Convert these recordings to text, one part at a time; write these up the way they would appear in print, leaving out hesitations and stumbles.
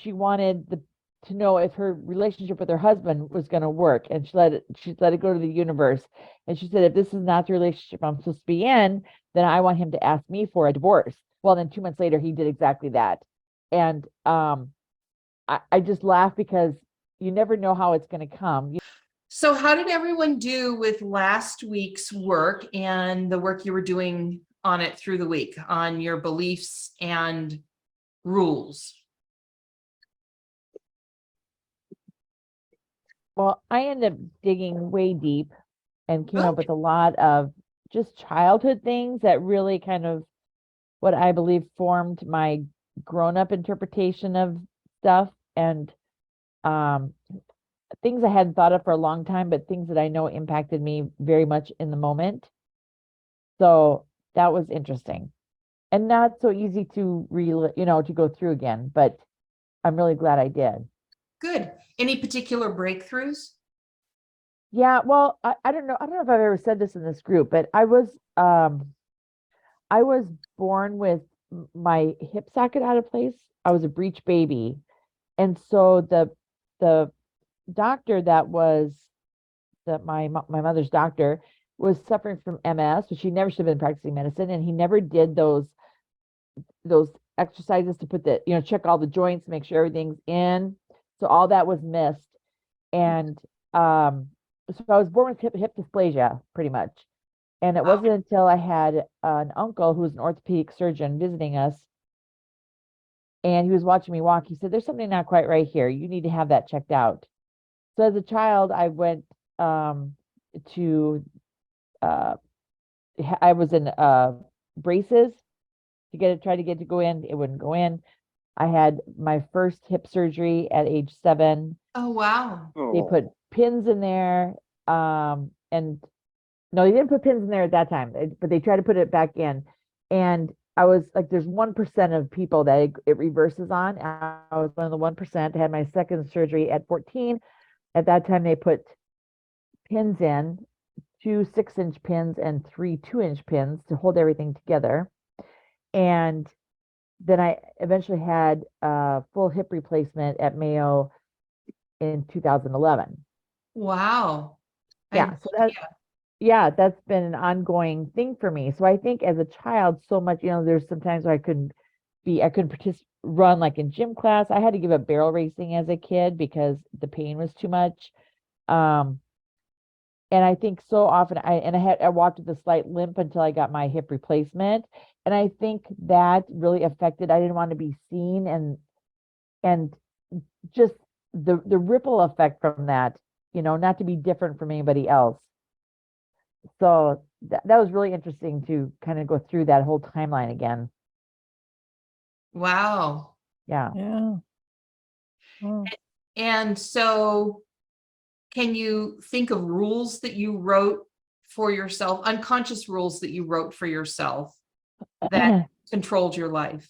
she wanted to know if her relationship with her husband was going to work, and she let it go to the universe. And she said, if this is not the relationship I'm supposed to be in, then I want him to ask me for a divorce. Well, then 2 months later, he did exactly that. And I just laugh because you never know how it's going to come. So how did everyone do with last week's work and the work you were doing on it through the week on your beliefs and rules? Well, I ended up digging way deep and came up Good. with a lot of just childhood things that really kind of what I believe formed my grown-up interpretation of stuff, and um, things I hadn't thought of for a long time, but things that I know impacted me very much in the moment. So that was interesting and not so easy to to go through again, but I'm really glad I did. Good. Any particular breakthroughs? Yeah, well, I don't know if I've ever said this in this group, but I was born with my hip socket out of place. I was a breech baby. And so the doctor that was my mother's doctor was suffering from MS, but she never should have been practicing medicine, and he never did those exercises to put the check all the joints, make sure everything's in. So all that was missed, and so I was born with hip dysplasia pretty much. And it Wow. wasn't until I had an uncle who was an orthopedic surgeon visiting us, and he was watching me walk. He said, "There's something not quite right here. You need to have that checked out." So as a child, I went to uh, I was in braces to get it, try to get to go in. It wouldn't go in. I had my first hip surgery at age 7. Oh, wow. They put pins in there, and no, they didn't put pins in there at that time, but they tried to put it back in. And I was like, there's 1% of people that it reverses on. I was one of the 1%. I had my second surgery at 14. At that time, they put pins in, 2 6-inch pins and 3 2-inch pins to hold everything together. And then I eventually had a full hip replacement at Mayo in 2011. Wow. Yeah, so that Yeah. yeah, that's been an ongoing thing for me. So I think as a child, so much, there's sometimes where I couldn't run like in gym class. I had to give up barrel racing as a kid because the pain was too much. Um, and I think so often I walked with a slight limp until I got my hip replacement. And I think that really affected, I didn't want to be seen, and just the ripple effect from that, not to be different from anybody else. So that was really interesting to kind of go through that whole timeline again. Wow. Yeah. Yeah. Wow. And so can you think of rules that you wrote for yourself, unconscious rules that you wrote for yourself that controlled your life?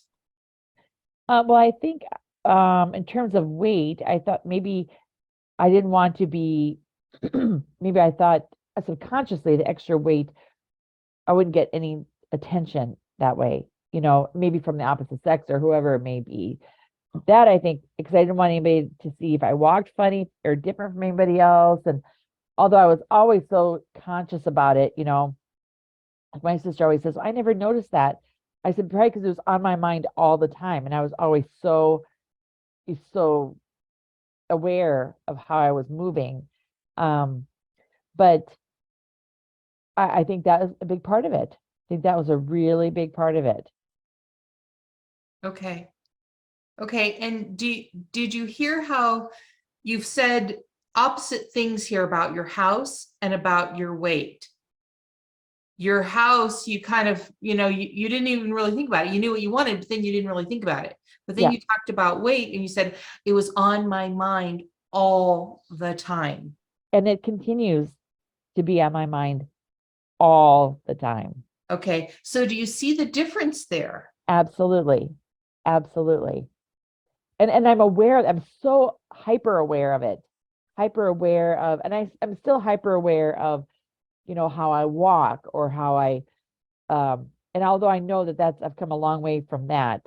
Well, I think in terms of weight, I thought maybe I didn't want to be, maybe I thought subconsciously the extra weight, I wouldn't get any attention that way, maybe from the opposite sex or whoever it may be. That I think, because I didn't want anybody to see if I walked funny or different from anybody else. And although I was always so conscious about it, like my sister always says, I never noticed that. I said, probably because it was on my mind all the time. And I was always so aware of how I was moving. Um, but I think that was a big part of it. I think that was a really big part of it. Okay. Okay. And did you hear how you've said opposite things here about your house and about your weight? Your house, you kind of, you didn't even really think about it. You knew what you wanted, but then you didn't really think about it. But then Yeah. you talked about weight and you said it was on my mind all the time. And it continues to be on my mind all the time. Okay. So do you see the difference there? Absolutely. Absolutely. And I'm so hyper aware of it. Hyper aware of, and I'm still hyper aware of, how I walk or how and although I know that I've come a long way from that,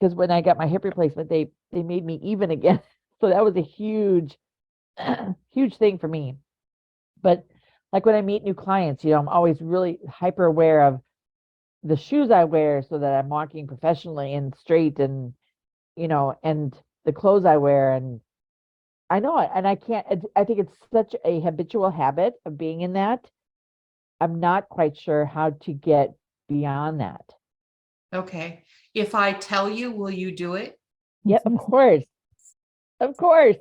because when I got my hip replacement, they made me even again. So that was a huge, huge thing for me. But like when I meet new clients, I'm always really hyper aware of the shoes I wear so that I'm walking professionally and straight and, and the clothes I wear. And I know it. And I can't, I think it's such a habitual habit of being in that. I'm not quite sure how to get beyond that. Okay. If I tell you, will you do it? Yeah, of course. Of course.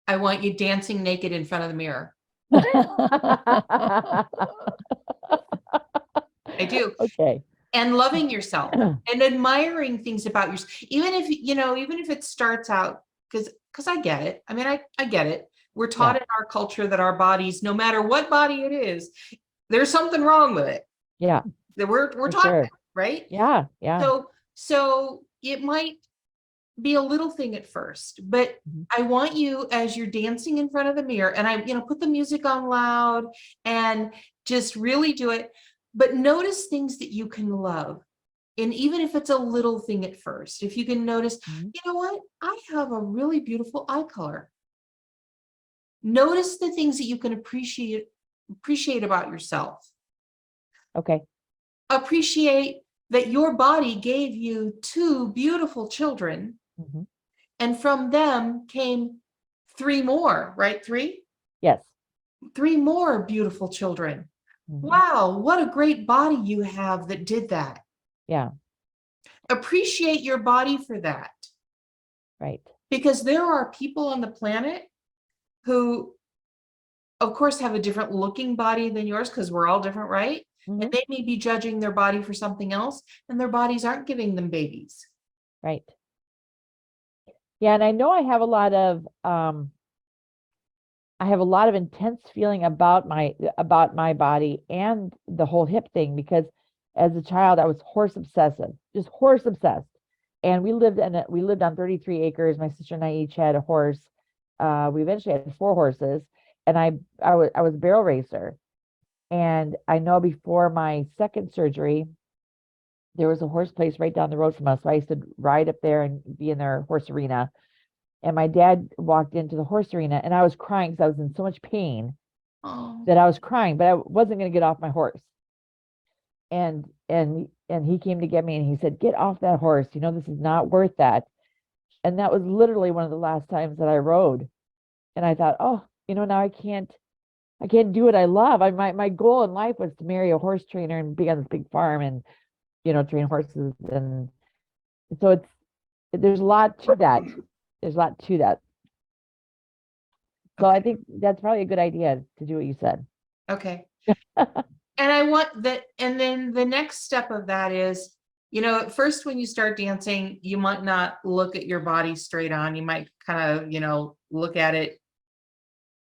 I want you dancing naked in front of the mirror. I do. Okay. And loving yourself and admiring things about yourself. Even if it starts out, because I get it. I mean, I get it. We're taught Yeah. in our culture that our bodies, no matter what body it is, there's something wrong with it. Yeah, That we're for taught sure. that, right? Yeah, yeah. So it might be a little thing at first, but Mhm. I want you, as you're dancing in front of the mirror, and put the music on loud and just really do it, but notice things that you can love. And even if it's a little thing at first, if you can notice, Mhm. you know what, I have a really beautiful eye color. Notice the things that you can appreciate about yourself. Okay. Appreciate that your body gave you two beautiful children, Mhm. and from them came three more, right? Yes. Three more beautiful children. Mhm. Wow, what a great body you have that did that. Yeah, Appreciate your body for that, right. because there are people on the planet who, of course, have a different looking body than yours, because we're all different, right? And Mhm. they may be judging their body for something else, and their bodies aren't giving them babies. Right. Yeah, and I know I have a lot of intense feeling about my body and the whole hip thing because as a child I was horse obsessive, just horse obsessed. And we lived on 33 acres. My sister and I each had a horse. We eventually had four horses, and I was a barrel racer. And I know before my second surgery, there was a horse place right down the road from us. So I used to ride up there and be in their horse arena. And my dad walked into the horse arena and I was crying because I was in so much pain Oh, that I was crying, but I wasn't going to get off my horse. And he came to get me and he said, "Get off that horse. This is not worth that." And that was literally one of the last times that I rode. And I thought, oh, now I can't do what I love. My goal in life was to marry a horse trainer and be on this big farm and, train horses. And so there's a lot to that. There's a lot to that. So I okay. think that's probably a good idea to do what you said. Okay. And I want that. And then the next step of that is, at first, when you start dancing, you might not look at your body straight on. You might kind of, look at it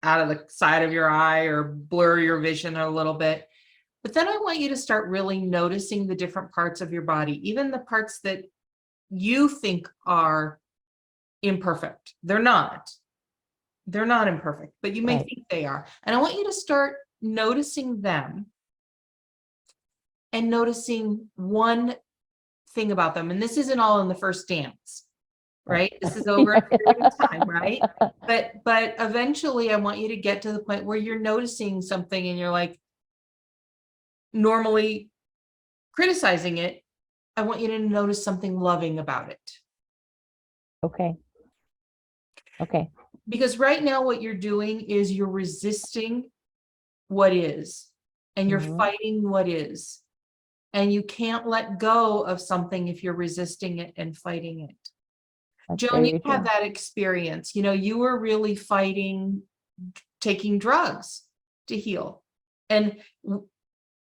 out of the side of your eye or blur your vision a little bit. But then I want you to start really noticing the different parts of your body, even the parts that you think are imperfect. They're not. They're not imperfect, but you may Right. think they are. And I want you to start noticing them and noticing one thing about them. And this isn't all in the first dance, right? This is over a period of time, right? But eventually I want you to get to the point where you're noticing something and you're like normally criticizing it. I want you to notice something loving about it. Okay. Okay. Because right now what you're doing is you're resisting what is, and you're Mhm. fighting what is. And you can't let go of something if you're resisting it and fighting it. That's Joan, you very had true. that experience. You were really fighting taking drugs to heal. And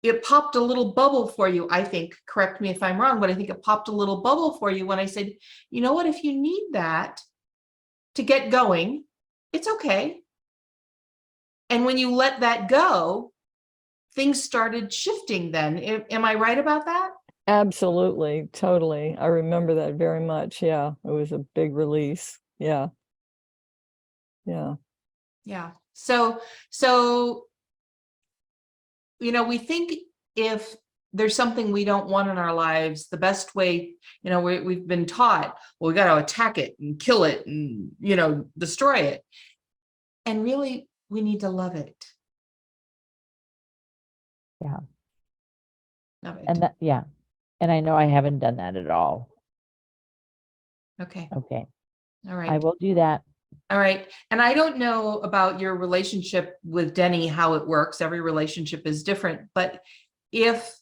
it popped a little bubble for you, I think. Correct me if I'm wrong, but I think it popped a little bubble for you when I said, you know what, if you need that to get going, it's okay. And when you let that go, things started shifting then. Am I right about that? Absolutely, totally. I remember that very much. Yeah, it was a big release. Yeah, yeah. Yeah. So we think if there's something we don't want in our lives, the best way, we've been taught, well, we got to attack it and kill it and, destroy it. And really, we need to love it. Yeah. Love it. And that, yeah. And I know I haven't done that at all. Okay. Okay. All right. I will do that. All right. And I don't know about your relationship with Denny, how it works. Every relationship is different. But if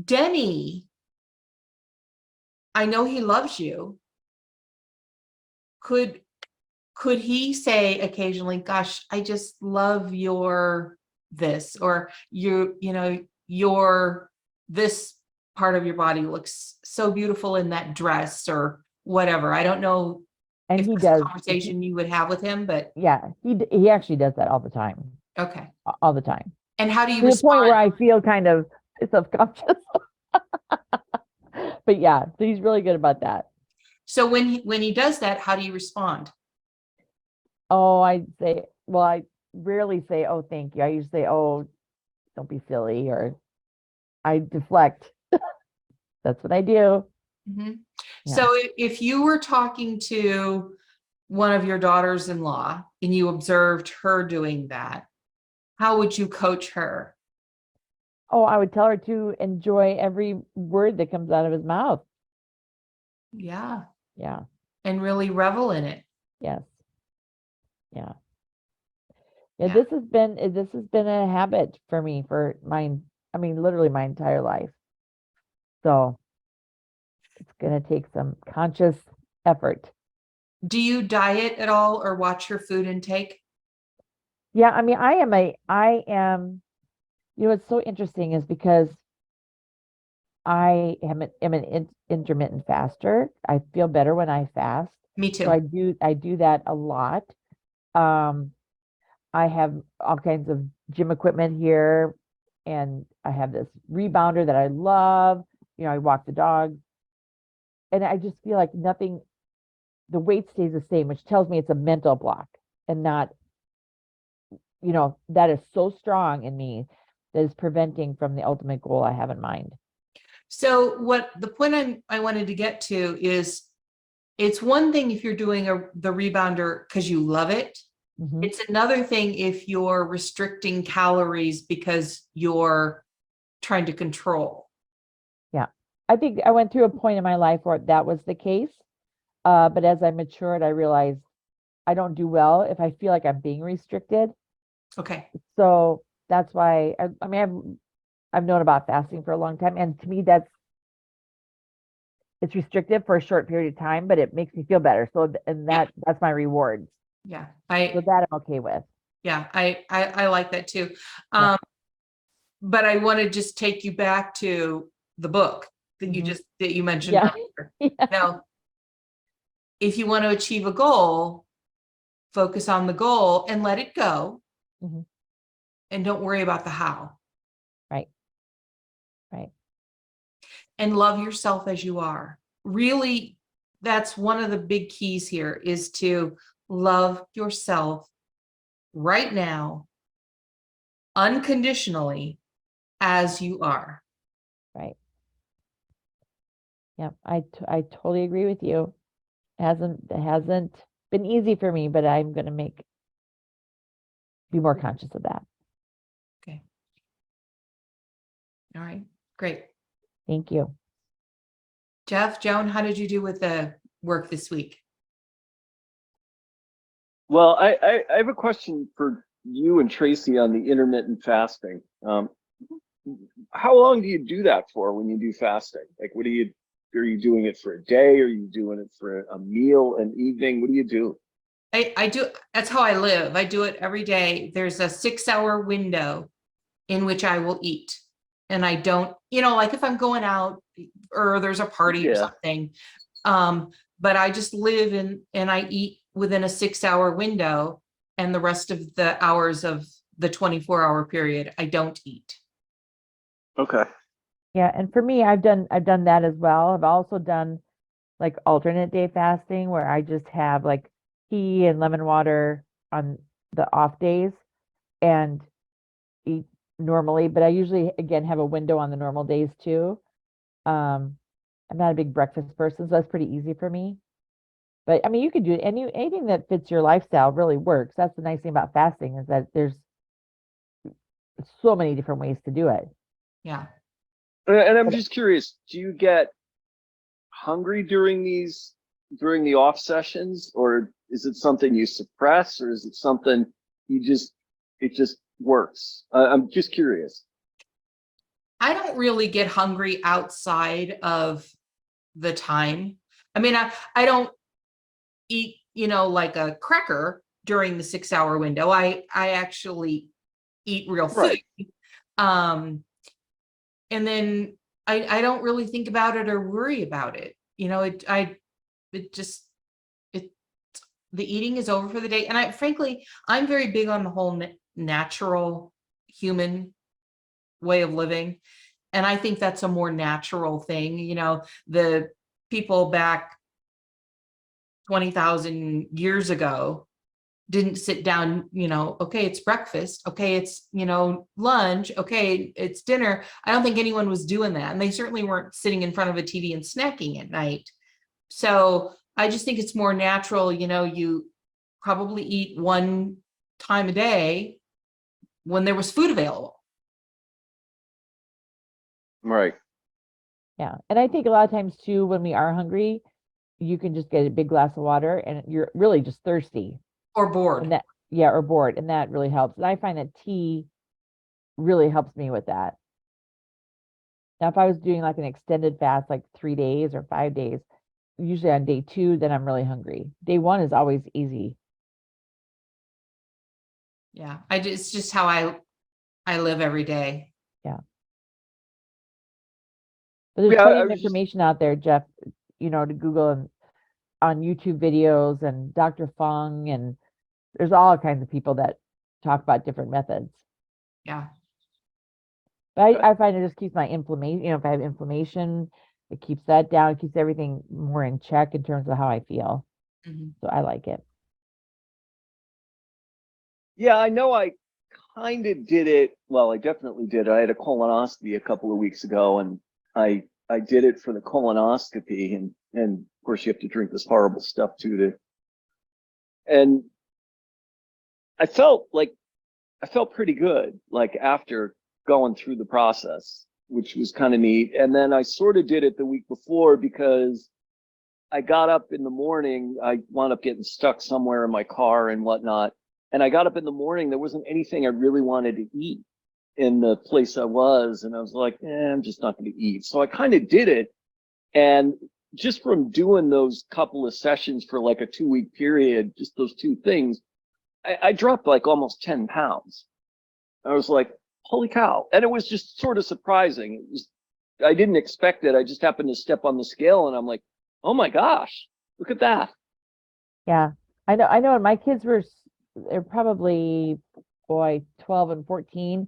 Denny, I know he loves you, could he say occasionally, gosh, I just love your this, or your this part of your body looks so beautiful in that dress or whatever. I don't know And if he that's a does. conversation you would have with him, but Yeah, he actually does that all the time. okay. All the time. And how do you To the point where respond? I feel kind of self-conscious. But yeah, so he's really good about that. So when he does that, how do you respond? Oh, I rarely say, oh, thank you. I usually say, oh, don't be silly, or I deflect. That's what I do. Mhm. Yeah. So if you were talking to one of your daughters-in-law and you observed her doing that, how would you coach her? Oh, I would tell her to enjoy every word that comes out of his mouth. Yeah. Yeah. And really revel in it. Yes. Yeah. Yeah, Yeah. this has been a habit for me for literally my entire life. So it's gonna take some conscious effort. Do you diet at all or watch your food intake? Yeah, I am, what's so interesting is because I am an intermittent faster. I feel better when I fast. Me So too. I do that a lot. Um, I have all kinds of gym equipment here, and I have this rebounder that I love. I walk the dog, and I just feel like the weight stays the same, which tells me it's a mental block and not, that is so strong in me that is preventing from the ultimate goal I have in mind. So what the point I wanted to get to is, it's one thing if you're doing the rebounder because you love it. Mhm. It's another thing if you're restricting calories because you're trying to control. Yeah. I think I went through a point in my life where that was the case. But as I matured, I realized I don't do well if I feel like I'm being restricted. Okay. So that's why I've known about fasting for a long time. And to me, it's restrictive for a short period of time, but it makes me feel better. So, and that's my reward. Yeah. So that I'm okay with. I like that too. Yeah. But I want to just take you back to the book that Mhm. that you mentioned Yeah. earlier. Yeah. Now, if you want to achieve a goal, focus on the goal and let it go. Mhm. And don't worry about the how. Right. Right. And love yourself as you are. Really, that's one of the big keys here, is to love yourself right now, unconditionally, as you are. Right. Yeah. I totally agree with you. It hasn't been easy for me, but I'm going to be more conscious of that. Okay. All right. Great. Thank you. Jeff, Joan, how did you do with the work this week? Well, I have a question for you and Tracy on the intermittent fasting. How long do you do that for when you do fasting? Like, are you doing it for a day? Are you doing it for a meal, an evening? What do you do? I do, that's how I live. I do it every day. There's a 6-hour window in which I will eat. And I don't, like if I'm going out or there's a party or Yeah. something. But I just live and I eat within a 6-hour window, and the rest of the hours of the 24-hour period, I don't eat. Okay. Yeah, and for me, I've done that as well. I've also done like alternate day fasting where I just have like tea and lemon water on the off days and eat normally, but I usually again have a window on the normal days too. I'm not a big breakfast person, so that's pretty easy for me. But I mean, you can do anything that fits your lifestyle really works. That's the nice thing about fasting is that there's so many different ways to do it. Yeah. And I'm just curious, do you get hungry during the off sessions, or is it something you suppress, or is it something it just works? I'm just curious. I don't really get hungry outside of the time. I mean, I don't eat, like a cracker during the 6 hour window. I actually eat real food. Right. And then I don't really think about it or worry about it. The eating is over for the day. And frankly, I'm very big on the whole natural human way of living. And I think that's a more natural thing. The people back 20,000 years ago didn't sit down, okay, it's breakfast. Okay, it's, lunch. Okay, it's dinner. I don't think anyone was doing that. And they certainly weren't sitting in front of a TV and snacking at night. So I just think it's more natural. You probably eat one time a day when there was food available. Right. Yeah. And I think a lot of times too, when we are hungry, you can just get a big glass of water and you're really just thirsty. Or bored. And or bored. And that really helps. And I find that tea really helps me with that. Now, if I was doing like an extended fast, like 3 days or 5 days, usually on day 2, then I'm really hungry. Day 1 is always easy. Yeah. It's just how I live every day. Yeah. But there's plenty of information out there, Jeff, to Google and on YouTube videos and Dr. Fung, and there's all kinds of people that talk about different methods. Yeah. But I find it just keeps my inflammation, if I have inflammation, it keeps that down, it keeps everything more in check in terms of how I feel. Mm-hmm. So I like it. Yeah, I know I kind of did it. Well, I definitely did. I had a colonoscopy a couple of weeks ago, and I did it for the colonoscopy, and of course you have to drink this horrible stuff too. And I felt pretty good, like after going through the process, which was kind of neat. And then I sort of did it the week before because I got up in the morning. I wound up getting stuck somewhere in my car and whatnot. And I got up in the morning. There wasn't anything I really wanted to eat in the place I was. And I was like, I'm just not going to eat. So I kind of did it. And just from doing those couple of sessions for like a 2-week period, just those 2 things, I dropped like almost 10 pounds. I was like, holy cow. And it was just sort of surprising. I didn't expect it. I just happened to step on the scale and I'm like, oh my gosh, look at that. Yeah, I know. And my kids they're probably 12 and 14.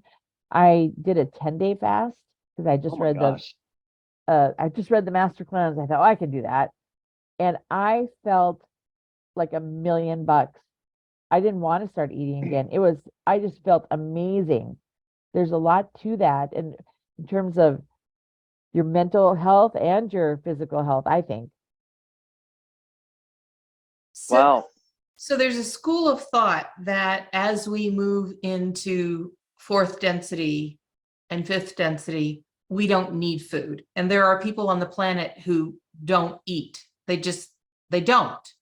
I did a 10-day fast because I just read the Master Cleanse. I thought, I can do that. And I felt like $1,000,000. I didn't want to start eating again. I just felt amazing. There's a lot to that. And in terms of your mental health and your physical health, I think. Wow. So there's a school of thought that as we move into 4th density and 5th density, we don't need food. And there are people on the planet who don't eat. They don't.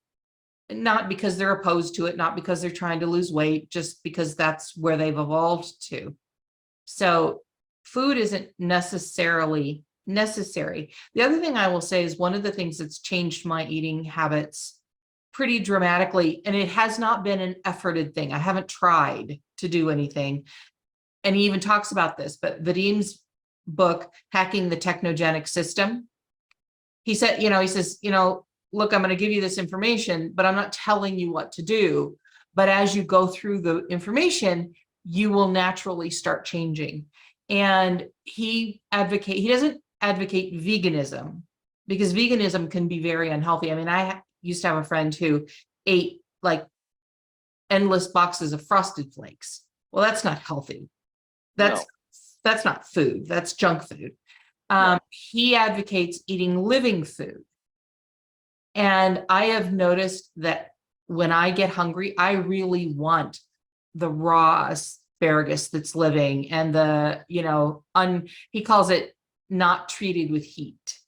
Not because they're opposed to it, not because they're trying to lose weight, just because that's where they've evolved to. So food isn't necessarily necessary. The other thing I will say is one of the things that's changed my eating habits pretty dramatically, and it has not been an efforted thing. I haven't tried to do anything. And he even talks about this, but Vadim's book, Hacking the Technogenic System, he said, he says, look, I'm going to give you this information, but I'm not telling you what to do. But as you go through the information, you will naturally start changing. And he doesn't advocate veganism because veganism can be very unhealthy. I mean, I used to have a friend who ate like endless boxes of Frosted Flakes. Well, that's not healthy. That's that's not food, that's junk food. He advocates eating living food. And I have noticed that when I get hungry, I really want the raw asparagus that's living and the, he calls it not treated with heat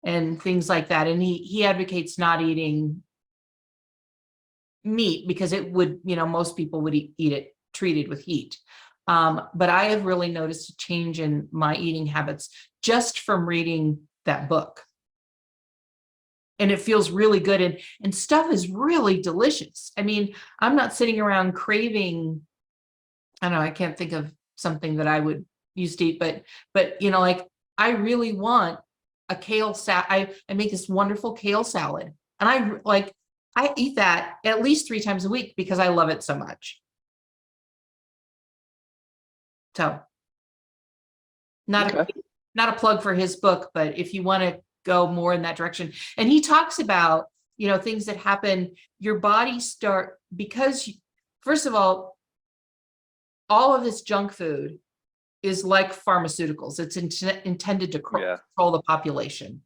and things like that. And he advocates not eating meat because it would, most people would eat it treated with heat. But I have really noticed a change in my eating habits just from reading that book. And it feels really good. And stuff is really delicious. I mean, I'm not sitting around craving, I don't know, I can't think of something that I would used to eat, but like I really want a kale salad. I make this wonderful kale salad and I eat that at least 3 times a week because I love it so much. So not a plug for his book, but if you want to go more in that direction. And he talks about, things that happen, your body because first of all of this junk food is like pharmaceuticals. It's intended to control the population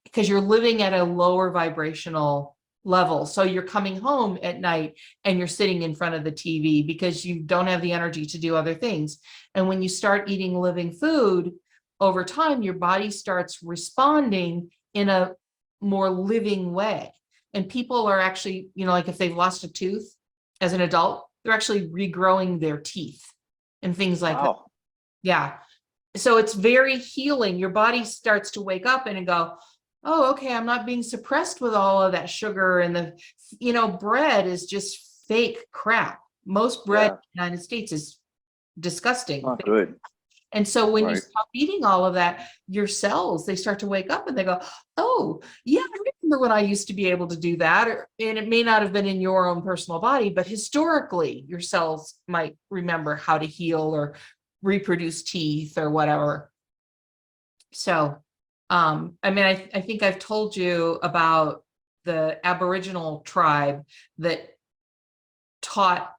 because you're living at a lower vibrational level. So you're coming home at night and you're sitting in front of the TV because you don't have the energy to do other things. And when you start eating living food, over time, your body starts responding in a more living way. And people are actually, like if they've lost a tooth as an adult, they're actually regrowing their teeth and things like that. Yeah. So it's very healing. Your body starts to wake up and go, oh, okay, I'm not being suppressed with all of that sugar. And bread is just fake crap. Most bread in the United States is disgusting. Not good. And so when you stop eating all of that, your cells, they start to wake up and they go, oh, yeah, I remember when I used to be able to do that. And it may not have been in your own personal body, but historically, your cells might remember how to heal or reproduce teeth or whatever. So, I think I've told you about the Aboriginal tribe that taught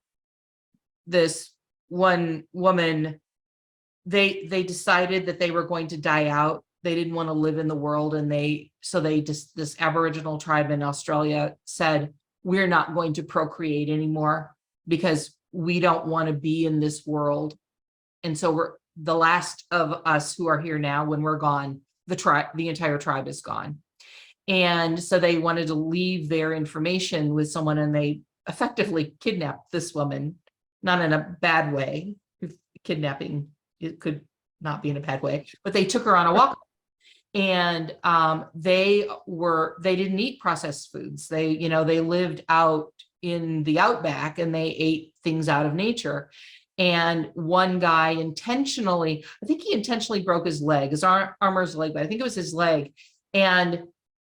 this one woman. They decided that they were going to die out. They didn't want to live in the world. And this Aboriginal tribe in Australia said, we're not going to procreate anymore because we don't want to be in this world. And so we're the last of us who are here now. When we're gone, the entire tribe is gone. And so they wanted to leave their information with someone and they effectively kidnapped this woman, not in a bad way. Kidnapping, it could not be in a bad way, but they took her on a walk. And they didn't eat processed foods. They lived out in the outback and they ate things out of nature. And one guy intentionally broke his leg, his arm or his leg, but I think it was his leg. And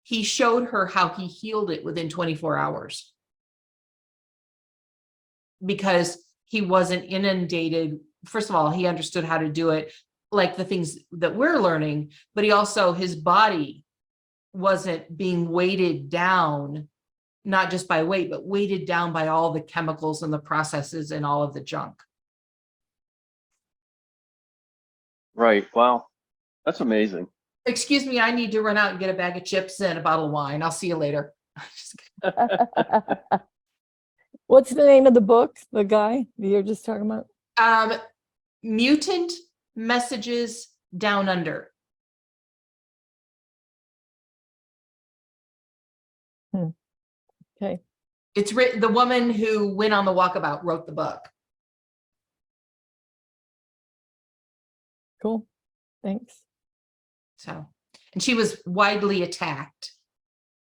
he showed her how he healed it within 24 hours. Because he wasn't inundated. First of all, he understood how to do it, like the things that we're learning, but his body wasn't being weighted down, not just by weight, but weighted down by all the chemicals and the processes and all of the junk. Right. Wow. That's amazing. Excuse me, I need to run out and get a bag of chips and a bottle of wine. I'll see you later. What's the name of the book, the guy that you're just talking about? Mutant Messages Down Under. Okay. It's written, the woman who went on the walkabout wrote the book. Cool. Thanks. So, and she was widely attacked.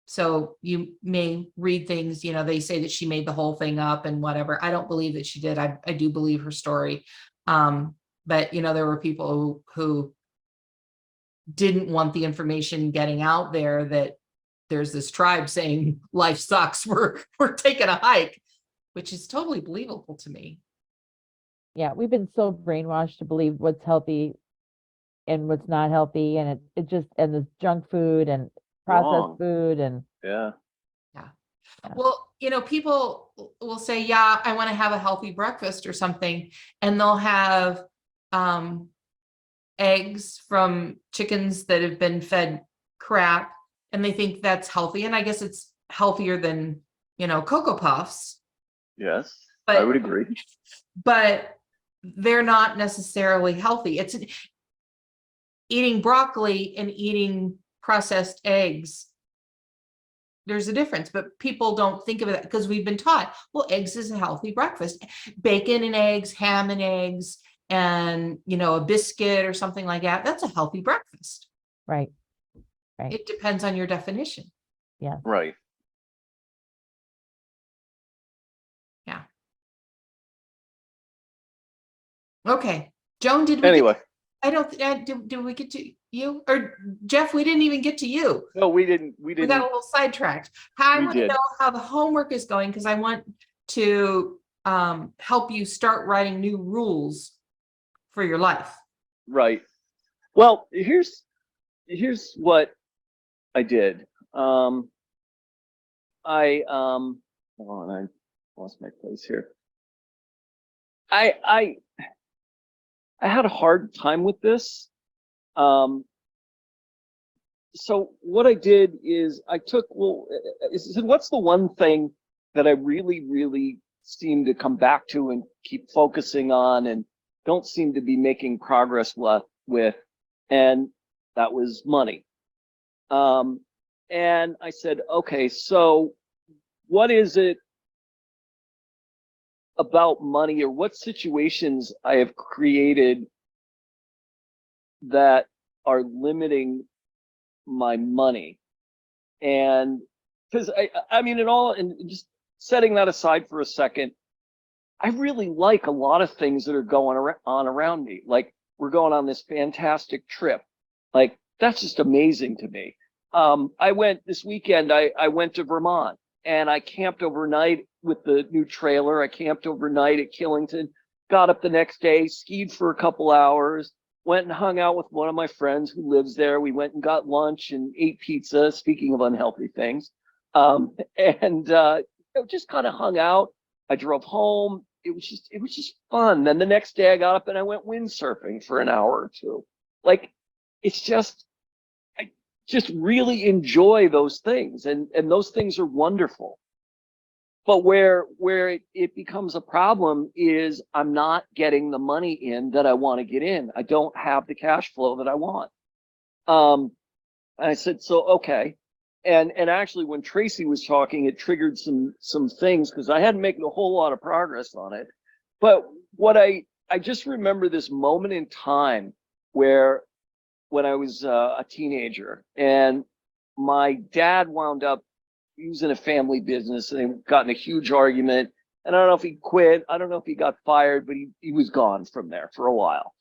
So you may read things, they say that she made the whole thing up and whatever. I don't believe that she did. I do believe her story. But there were people who didn't want the information getting out there that there's this tribe saying life sucks. We're taking a hike, which is totally believable to me. Yeah, we've been so brainwashed to believe what's healthy and what's not healthy, and it just, and the junk food and processed food and yeah. Well, people will say, yeah, I want to have a healthy breakfast or something, and they'll have eggs from chickens that have been fed crap, and they think that's healthy. And I guess it's healthier than, Cocoa Puffs, Yes, I but would agree. but they're not necessarily healthy. It's eating broccoli and eating processed eggs. There's a difference, but people don't think of it because we've been taught, well, eggs is a healthy breakfast. Bacon and eggs, ham and eggs, and a biscuit or something like that. That's a healthy breakfast. Right. It depends on your definition. Yeah. Right. Yeah. Okay. Joan, did we Anyway, I don't, did we get to you? Or Jeff, we didn't even get to you. no, we didn't. We got a little sidetracked. I We want to did. know how the homework is going because I want to help you start writing new rules for your life. Right. Well, here's what I did. Hold on, I lost my place here. I had a hard time with this. So what I did is I took, I said, what's the one thing that I really, really seem to come back to and keep focusing on and don't seem to be making progress with, and that was money. And I said, okay, so what is it about money, or what situations I have created that are limiting my money? And because I mean, and just setting that aside for a second, I really like a lot of things that are going on around me. Like, we're going on this fantastic trip. Like, that's just amazing to me. I went this weekend, I went to Vermont and I camped overnight with the new trailer. I camped overnight at Killington, got up the next day, skied for a couple hours, went and hung out with one of my friends who lives there. We went and got lunch and ate pizza, speaking of unhealthy things. And just kind of hung out. I drove home. It was just fun. Then the next day I got up and I went windsurfing for an hour or two. Like, I just really enjoy those things, and those things are wonderful. But where it becomes a problem is I'm not getting the money in that I want to get in. I don't have the cash flow that I want. And I said, so, okay. And actually when Tracy was talking, it triggered some things because I hadn't made a whole lot of progress on it. But what I just remember this moment in time where when I was a teenager and my dad wound up, he was in a family business and they got in a huge argument. And I don't know if he quit. I don't know if he got fired, but he was gone from there for a while.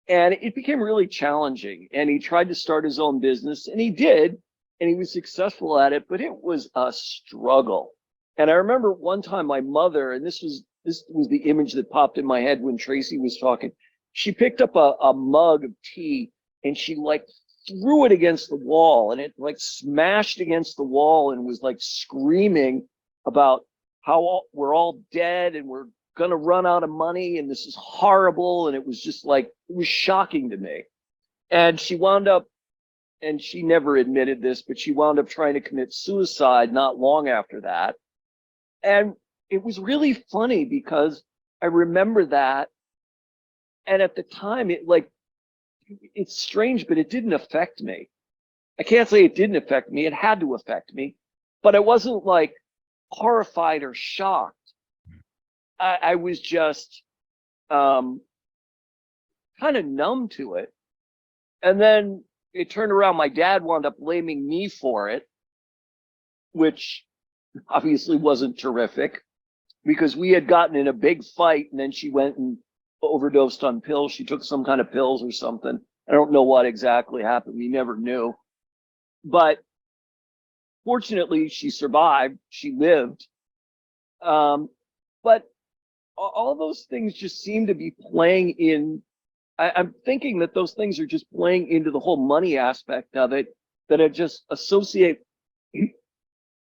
And it became really challenging. And he tried to start his own business, and he did. And he was successful at it, but it was a struggle. And I remember one time my mother, and this was the image that popped in my head when Tracy was talking. She picked up a mug of tea and she like threw it against the wall, and it like smashed against the wall and was like screaming about how we're all dead and we're gonna run out of money and this is horrible. And it was just like, it was shocking to me. And she wound up, and she never admitted this, but she wound up trying to commit suicide not long after that. And it was really funny because I remember that. And at the time, it's strange, but it didn't affect me. I can't say it didn't affect me. It had to affect me, but I wasn't like horrified or shocked. I was just kind of numb to it. And then it turned around. My dad wound up blaming me for it, which obviously wasn't terrific because we had gotten in a big fight, and then she went and overdosed on pills. She took some kind of pills or something. I don't know what exactly happened. We never knew. But fortunately, she survived. She lived. But all those things just seem to be playing in. I'm thinking that those things are just playing into the whole money aspect of it, that I just associate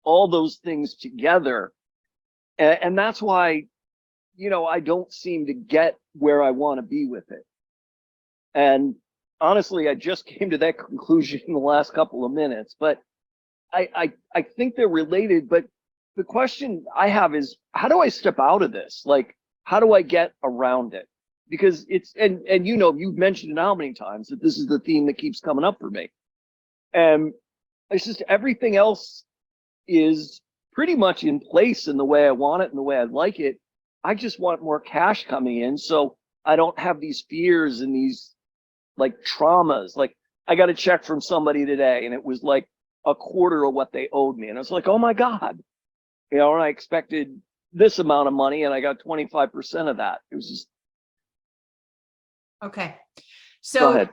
all those things together. And that's why, I don't seem to get where I want to be with it. And honestly, I just came to that conclusion in the last couple of minutes, but I think they're related. But the question I have is, how do I step out of this? Like, how do I get around it? Because it's, and you know, you've mentioned it how many times that this is the theme that keeps coming up for me. And it's just everything else is pretty much in place in the way I want it and the way I'd like it. I just want more cash coming in so I don't have these fears and these like traumas. Like I got a check from somebody today and it was like a quarter of what they owed me. And I was like, oh my God, you know, and I expected this amount of money and I got 25% of that. It was just, Okay. go So ahead.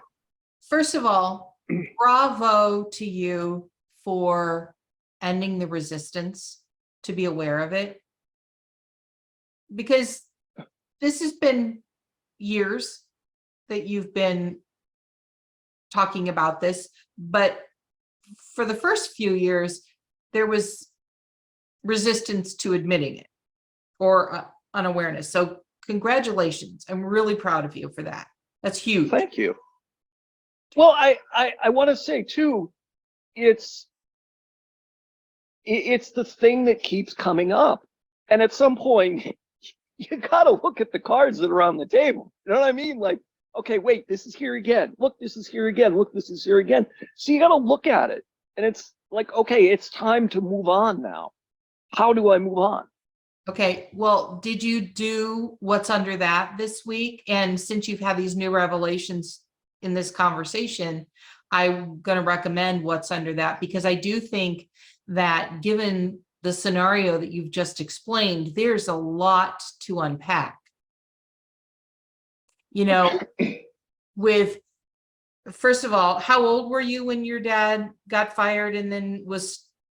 first of all, bravo to you for ending the resistance to be aware of it. Because this has been years that you've been talking about this, but for the first few years, there was resistance to admitting it or unawareness. So congratulations. I'm really proud of you for that. That's huge. Thank you. Well, I want to say too, it's the thing that keeps coming up. And at some point, you got to look at the cards that are on the table. You know what I mean? Like, okay, wait, this is here again. Look, this is here again. Look, this is here again. So you got to look at it. And it's like, okay, it's time to move on now. How do I move on? Okay, well, did you do what's under that this week? And since you've had these new revelations in this conversation, I'm going to recommend what's under that, because I do think that given the scenario that you've just explained, there's a lot to unpack. You know, with, first of all, how old were you when your dad got fired and then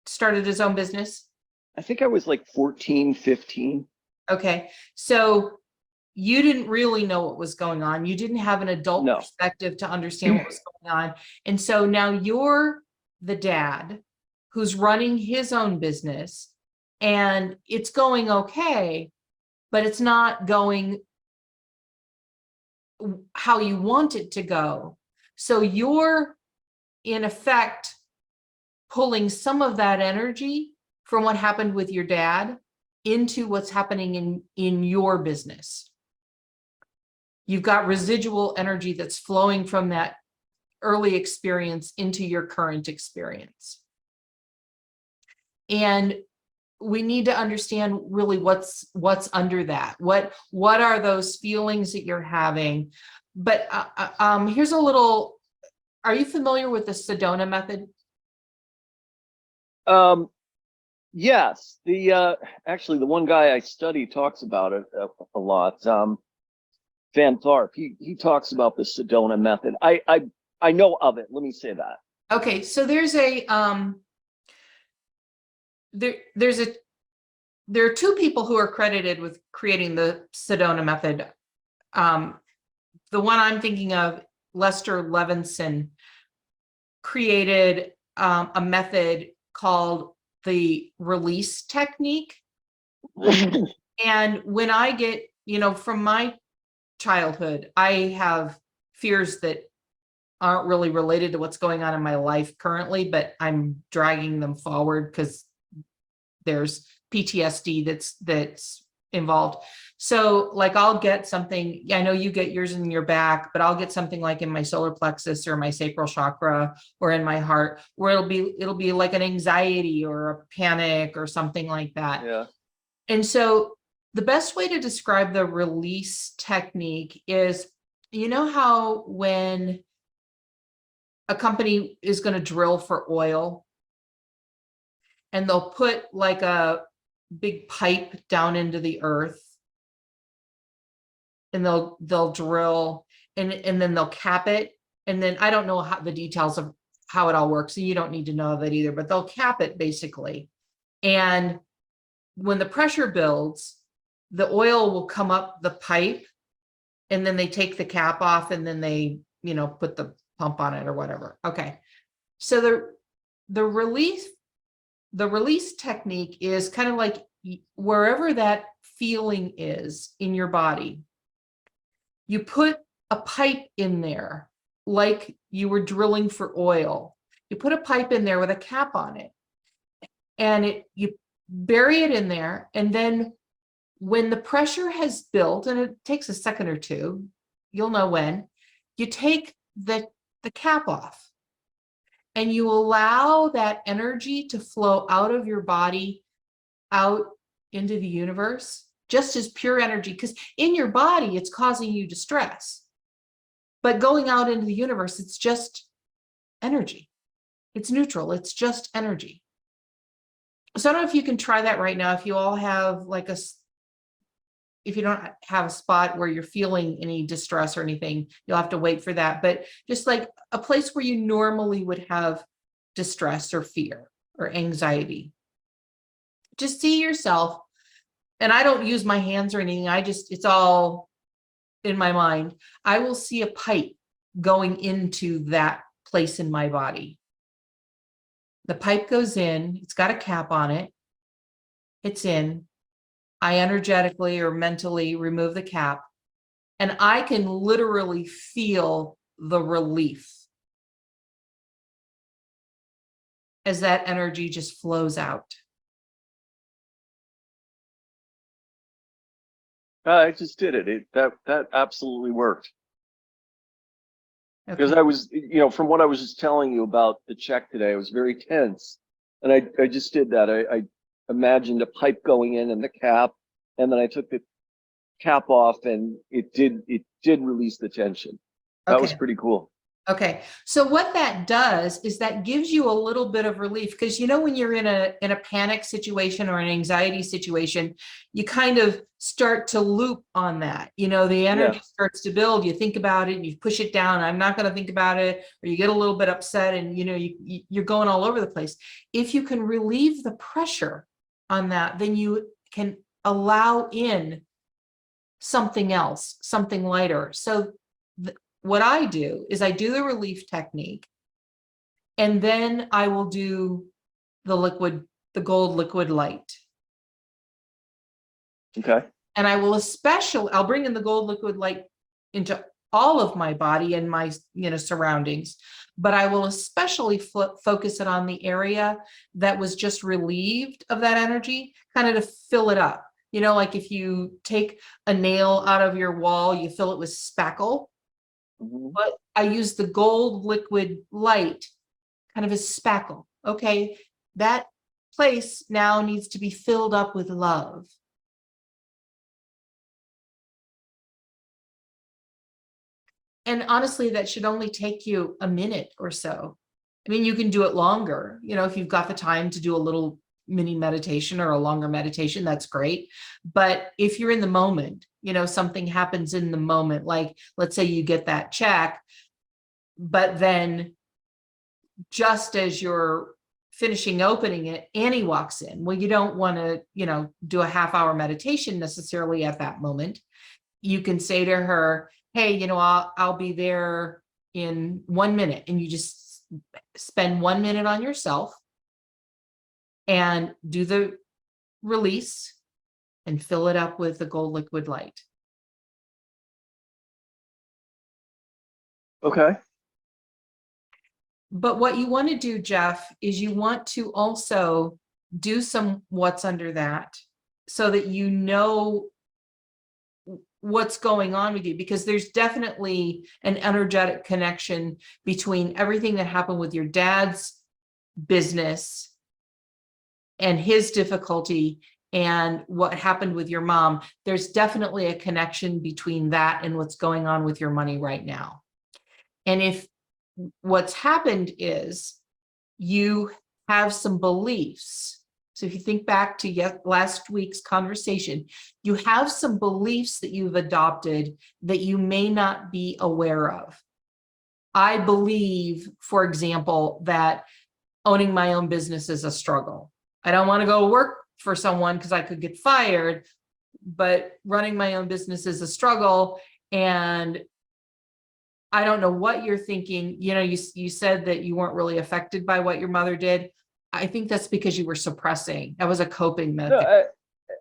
started his own business? I think I was like 14, 15. Okay, so you didn't really know what was going on. You didn't have an adult No. perspective to understand what was going on. And so now you're the dad who's running his own business and it's going okay, but it's not going how you want it to go. So you're in effect pulling some of that energy from what happened with your dad into what's happening in your business. You've got residual energy that's flowing from that early experience into your current experience. And we need to understand really what's under that. What are those feelings that you're having? But here's a little, are you familiar with the Sedona method? Yes, actually the one guy I study talks about it a lot. Van Tharp, he talks about the Sedona method. I know of it. Let me say that. Okay, so there's a there are two people who are credited with creating the Sedona method. The one I'm thinking of, Lester Levinson, created a method called the release technique. And when I get, you know, from my childhood, I have fears that aren't really related to what's going on in my life currently, but I'm dragging them forward because there's PTSD that's involved. So like I'll get something, I know you get yours in your back, but I'll get something like in my solar plexus or my sacral chakra or in my heart, where it'll be like an anxiety or a panic or something like that. Yeah. And so the best way to describe the release technique is, you know how when a company is going to drill for oil and they'll put like a big pipe down into the earth and they'll drill and then they'll cap it. And then I don't know how the details of how it all works. So you don't need to know that either, but they'll cap it basically. And when the pressure builds, the oil will come up the pipe and then they take the cap off and then they, you know, put the pump on it or whatever. Okay. So the release technique is kind of like wherever that feeling is in your body, you put a pipe in there like you were drilling for oil. You put a pipe in there with a cap on it, and you bury it in there, and then when the pressure has built, and it takes a second or two, you'll know when, you take the cap off, and you allow that energy to flow out of your body, out into the universe, just as pure energy, because in your body, it's causing you distress. But going out into the universe, it's just energy. It's neutral. It's just energy. So I don't know if you can try that right now. If you all have like if you don't have a spot where you're feeling any distress or anything, you'll have to wait for that. But just like a place where you normally would have distress or fear or anxiety, just see yourself. And I don't use my hands or anything. It's all in my mind. I will see a pipe going into that place in my body. The pipe goes in, it's got a cap on it. It's in. I energetically or mentally remove the cap, and I can literally feel the relief as that energy just flows out. I just did it. That absolutely worked. Because Okay. I was, from what I was just telling you about the check today, I was very tense. And I just did that. I imagined a pipe going in and the cap, and then I took the cap off, and it did release the tension. That was Okay. pretty cool. Okay. So what that does is that gives you a little bit of relief, because when you're in a panic situation or an anxiety situation, you kind of start to loop on that. The energy starts to build. You think about it, you push it down. I'm not going to think about it, or you get a little bit upset, and you're going all over the place. If you can relieve the pressure on that, then you can allow in something else, something lighter. So what I do is I do the relief technique, and then I will do the gold liquid light. Okay. And I'll bring in the gold liquid light into all of my body and my, surroundings, but I will especially focus it on the area that was just relieved of that energy, kind of to fill it up. Like if you take a nail out of your wall, you fill it with spackle. Mm-hmm. But I use the gold liquid light kind of as spackle. Okay, that place now needs to be filled up with love. And honestly, that should only take you a minute or so. I mean, you can do it longer, if you've got the time to do a little mini meditation or a longer meditation, that's great. But if you're in the moment, something happens in the moment, like let's say you get that check, but then just as you're finishing opening it, Annie walks in. Well, you don't want to, do a half-hour meditation necessarily at that moment. You can say to her, hey, I'll be there in 1 minute, and you just spend 1 minute on yourself and do the release and fill it up with the gold liquid light. Okay. But what you want to do, Jeff, is you want to also do some what's under that, so that you know what's going on with you, because there's definitely an energetic connection between everything that happened with your dad's business and his difficulty and what happened with your mom. There's definitely a connection between that and what's going on with your money right now. And if what's happened is you have some beliefs. So if you think back to last week's conversation, you have some beliefs that you've adopted that you may not be aware of. I believe, for example, that owning my own business is a struggle. I don't want to go work for someone because I could get fired, but running my own business is a struggle. And I don't know what you're thinking. You said that you weren't really affected by what your mother did. I think that's because you were suppressing. That was a coping method. No,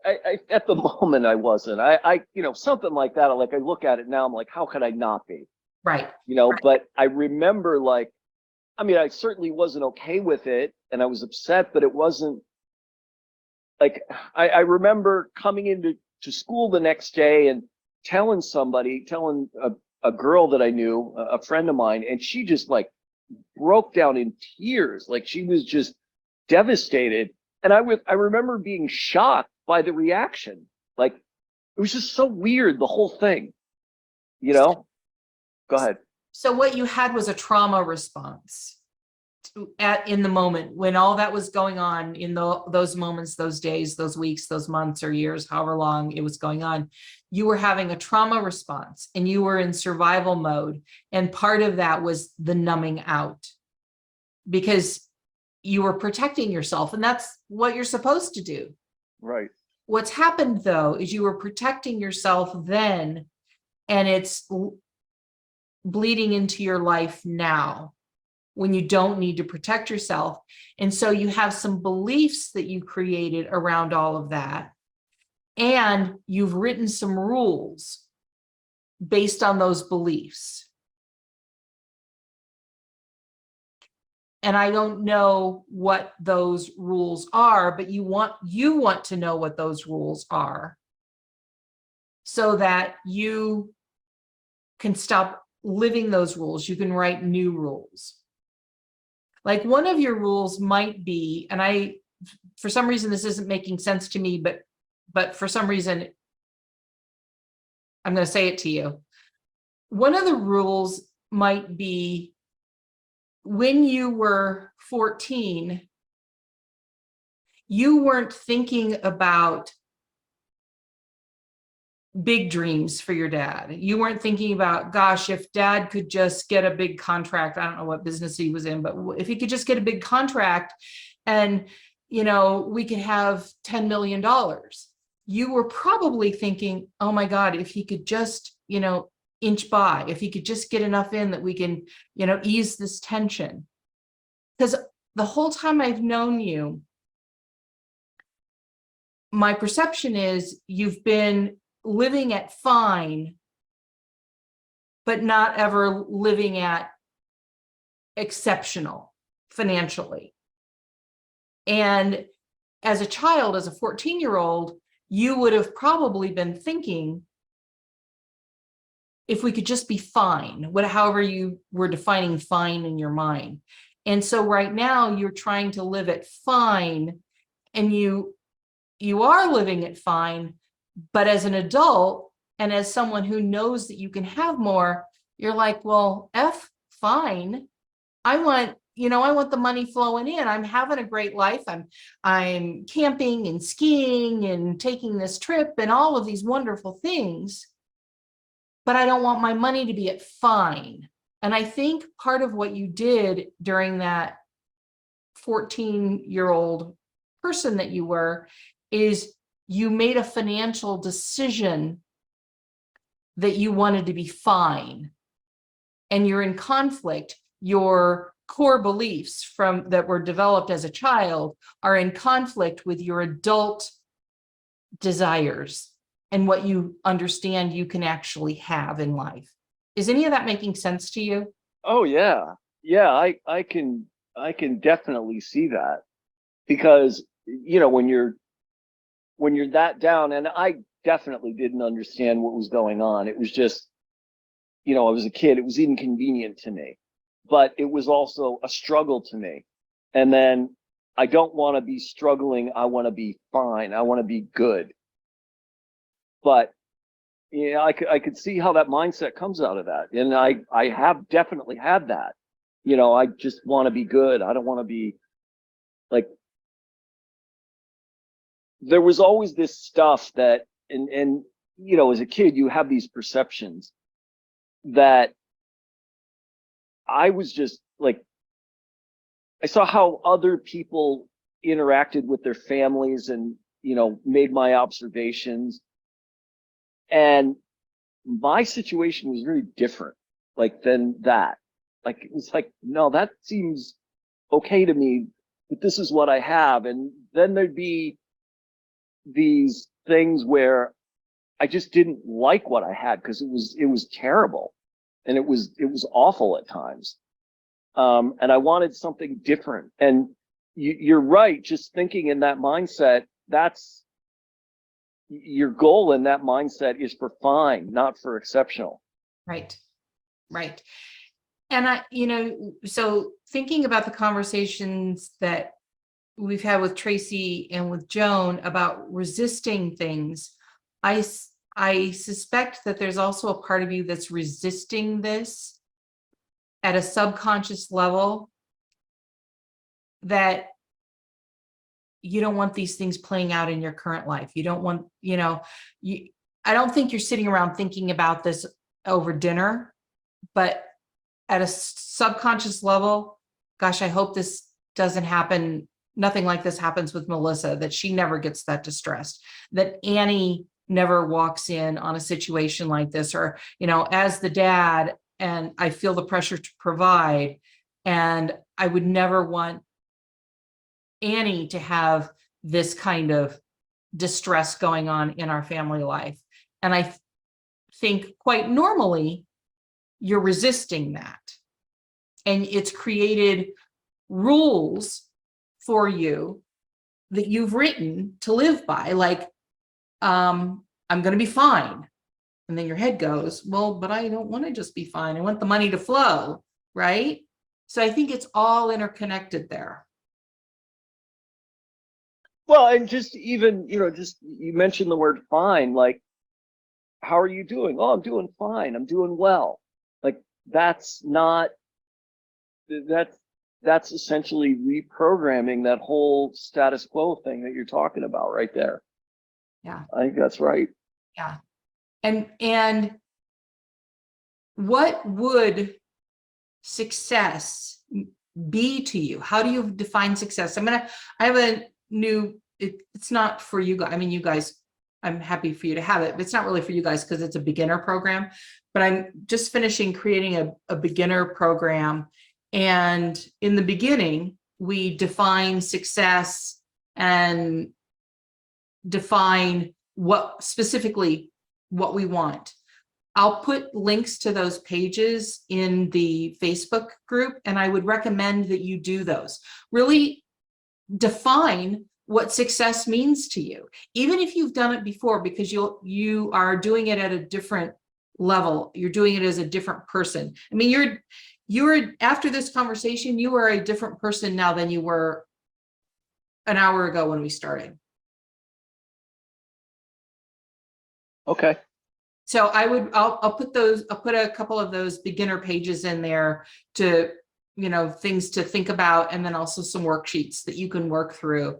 I at the moment I wasn't. I something like that. Like I look at it now, I'm like, how could I not be? Right. but I remember like, I mean, I certainly wasn't okay with it and I was upset, but it wasn't like, I remember coming into school the next day and telling a girl that I knew, a friend of mine, and she just like broke down in tears. Like she was just devastated. And I remember being shocked by the reaction. Like it was just so weird, the whole thing, Go ahead. So what you had was a trauma response in the moment when all that was going on in those moments, those days, those weeks, those months or years, however long it was going on. You were having a trauma response and you were in survival mode. And part of that was the numbing out because you were protecting yourself, and that's what you're supposed to do. Right. What's happened though is you were protecting yourself then, and it's bleeding into your life now when you don't need to protect yourself. And so you have some beliefs that you created around all of that. And you've written some rules based on those beliefs. And I don't know what those rules are, but you want to know what those rules are so that you can stop living those rules. You can write new rules. Like one of your rules might be, and for some reason, this isn't making sense to me, but for some reason, I'm going to say it to you. One of the rules might be when you were 14, you weren't thinking about big dreams for your dad. You weren't thinking about, gosh, if dad could just get a big contract. I don't know what business he was in, but if he could just get a big contract and, we could have $10 million. You were probably thinking, oh my God, if he could just, inch by, if he could just get enough in that we can, ease this tension. Because the whole time I've known you, my perception is you've been living at fine, but not ever living at exceptional financially. And as a child, as a 14-year-old, you would have probably been thinking, if we could just be fine, however you were defining fine in your mind. And so right now you're trying to live at fine, and you are living at fine, but as an adult and as someone who knows that you can have more, you're like, well, fine. I want the money flowing in. I'm having a great life. I'm camping and skiing and taking this trip and all of these wonderful things, but I don't want my money to be at fine. And I think part of what you did during that 14-year-old person that you were is you made a financial decision that you wanted to be fine. And you're in conflict. Your core beliefs that were developed as a child are in conflict with your adult desires and what you understand you can actually have in life. Is any of that making sense to you? Oh yeah. Yeah, I can definitely see that, because when you're that down, and I definitely didn't understand what was going on. It was just, I was a kid, it was inconvenient to me, but it was also a struggle to me. And then I don't want to be struggling. I want to be fine. I want to be good. But I could see how that mindset comes out of that. And I have definitely had that. I just want to be good. I don't want to be like, there was always this stuff that, and as a kid, you have these perceptions that I was just like, I saw how other people interacted with their families and, made my observations. And my situation was very different, than that. It was like, no, that seems okay to me, but this is what I have. And then there'd be these things where I just didn't like what I had because it was terrible. and it was awful at times. And I wanted something different. And you're right, just thinking in that mindset, that's your goal in that mindset is for fine, not for exceptional. Right. Right. And so thinking about the conversations that we've had with Tracy and with Joan about resisting things, I suspect that there's also a part of you that's resisting this at a subconscious level, that you don't want these things playing out in your current life. You don't want, I don't think you're sitting around thinking about this over dinner, but at a subconscious level, gosh, I hope this doesn't happen. Nothing like this happens with Melissa, that she never gets that distressed, that Annie never walks in on a situation like this, or, as the dad, and I feel the pressure to provide, and I would never want Annie to have this kind of distress going on in our family life. And I think quite normally you're resisting that. And it's created rules for you that you've written to live by, like, I'm going to be fine. And then your head goes, well, but I don't want to just be fine. I want the money to flow, right? So I think it's all interconnected there. Well, and just even, you mentioned the word fine, like, how are you doing? Oh, I'm doing fine. I'm doing well. Like, that's essentially reprogramming that whole status quo thing that you're talking about right there. Yeah. I think that's right. Yeah. And what would success be to you? How do you define success? I have a new, it's not for you guys. I mean, you guys, I'm happy for you to have it, but it's not really for you guys because it's a beginner program, but I'm just finishing creating a beginner program. And in the beginning, we define success and define what specifically what we want. I'll put links to those pages in the Facebook group, and I would recommend that you do those. Really define what success means to you, even if you've done it before, because you are doing it at a different level. You're doing it as a different person. I mean, you're after this conversation, you are a different person now than you were an hour ago when we started. Okay. So I'll put a couple of those beginner pages in there to, things to think about, and then also some worksheets that you can work through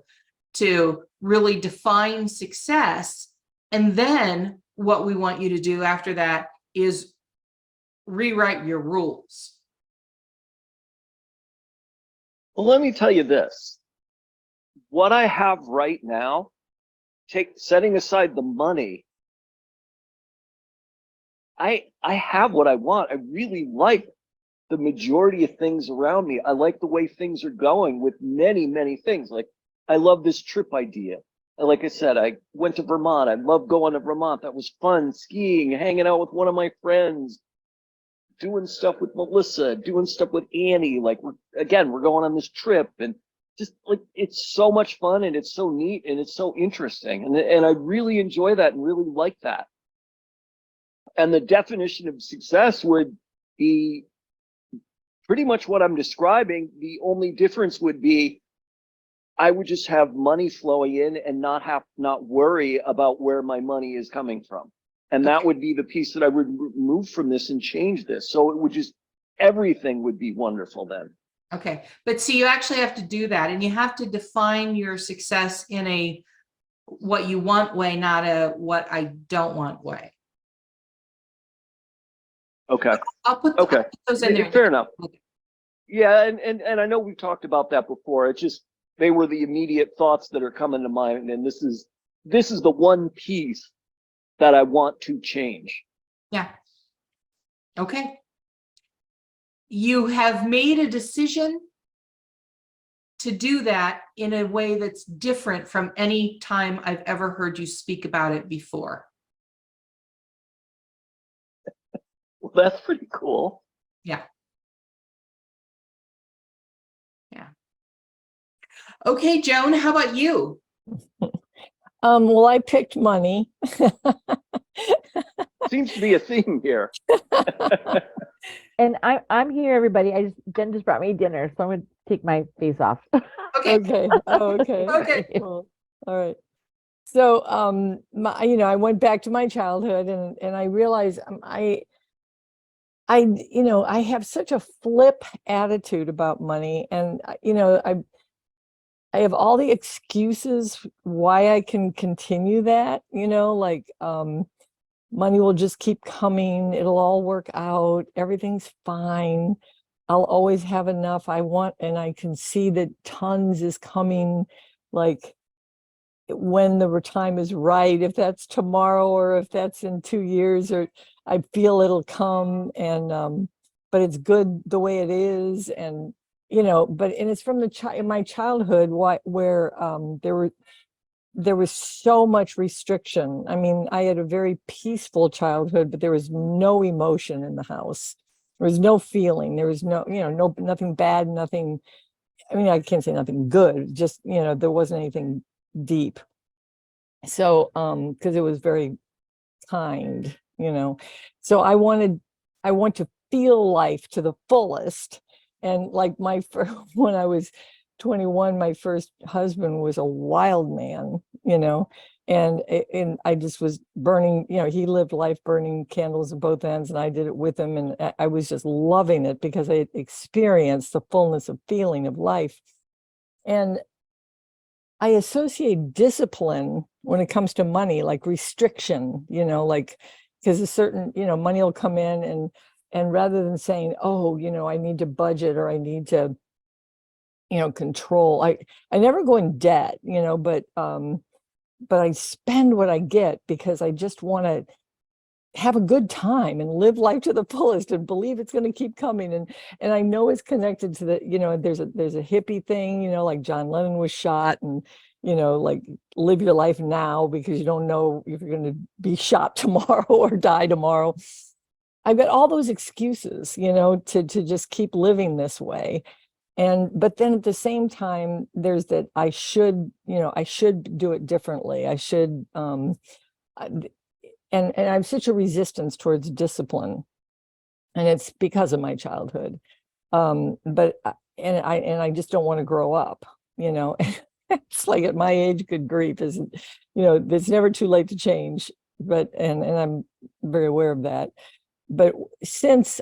to really define success. And then what we want you to do after that is rewrite your rules. Well, let me tell you this. What I have right now, setting aside the money, I have what I want. I really like the majority of things around me. I like the way things are going with many, many things. Like, I love this trip idea. Like I said, I went to Vermont. I love going to Vermont. That was fun. Skiing, hanging out with one of my friends, doing stuff with Melissa, doing stuff with Annie. Like, we're going on this trip, and just like, it's so much fun, and it's so neat, and it's so interesting. And I really enjoy that and really like that. And the definition of success would be pretty much what I'm describing. The only difference would be I would just have money flowing in and not worry about where my money is coming from. And that would be the piece that I would remove from this and change this. So it would just, everything would be wonderful then. Okay. But see, you actually have to do that, and you have to define your success in a what you want way, not a what I don't want way. Okay. I'll put those in there. Fair enough. Yeah, and I know we've talked about that before. It's just, they were the immediate thoughts that are coming to mind, and this is the one piece that I want to change. Yeah. Okay. You have made a decision to do that in a way that's different from any time I've ever heard you speak about it before. Well, that's pretty cool. Yeah. Yeah. Okay, Joan, how about you? Well, I picked money. Seems to be a theme here. And I'm here, everybody. Jen just brought me dinner, so I'm gonna take my face off. Okay. Okay. Oh, okay. Okay. Cool. All right. So, I went back to my childhood and I realized I have such a flip attitude about money, and I have all the excuses why I can continue that, like money will just keep coming, it'll all work out, everything's fine. I'll always have enough. And I can see that tons is coming, like when the time is right, if that's tomorrow or if that's in 2 years, or I feel it'll come. And but it's good the way it is. And and it's from my childhood, where there was so much restriction. I mean, I had a very peaceful childhood, but there was no emotion in the house. There was no feeling. There was nothing bad, nothing. I mean, I can't say nothing good, just, there wasn't anything deep. So, because it was very kind, so I want to feel life to the fullest. And like when I was 21, my first husband was a wild man, and I just was burning, he lived life burning candles at both ends, and I did it with him. And I was just loving it because I experienced the fullness of feeling of life. And I associate discipline when it comes to money, like restriction, like, because a certain, money will come in, and rather than saying, oh, I need to budget, or I need to, control, I never go in debt, but I spend what I get because I just want to have a good time and live life to the fullest and believe it's going to keep coming. And I know it's connected to the, there's a hippie thing, like John Lennon was shot, and, like live your life now because you don't know if you're going to be shot tomorrow or die tomorrow. I've got all those excuses, to just keep living this way. But then at the same time, there's that I should do it differently. I should, and I have such a resistance towards discipline, and it's because of my childhood. But I just don't want to grow up, It's like at my age, good grief, isn't, it's never too late to change. But and I'm very aware of that. But since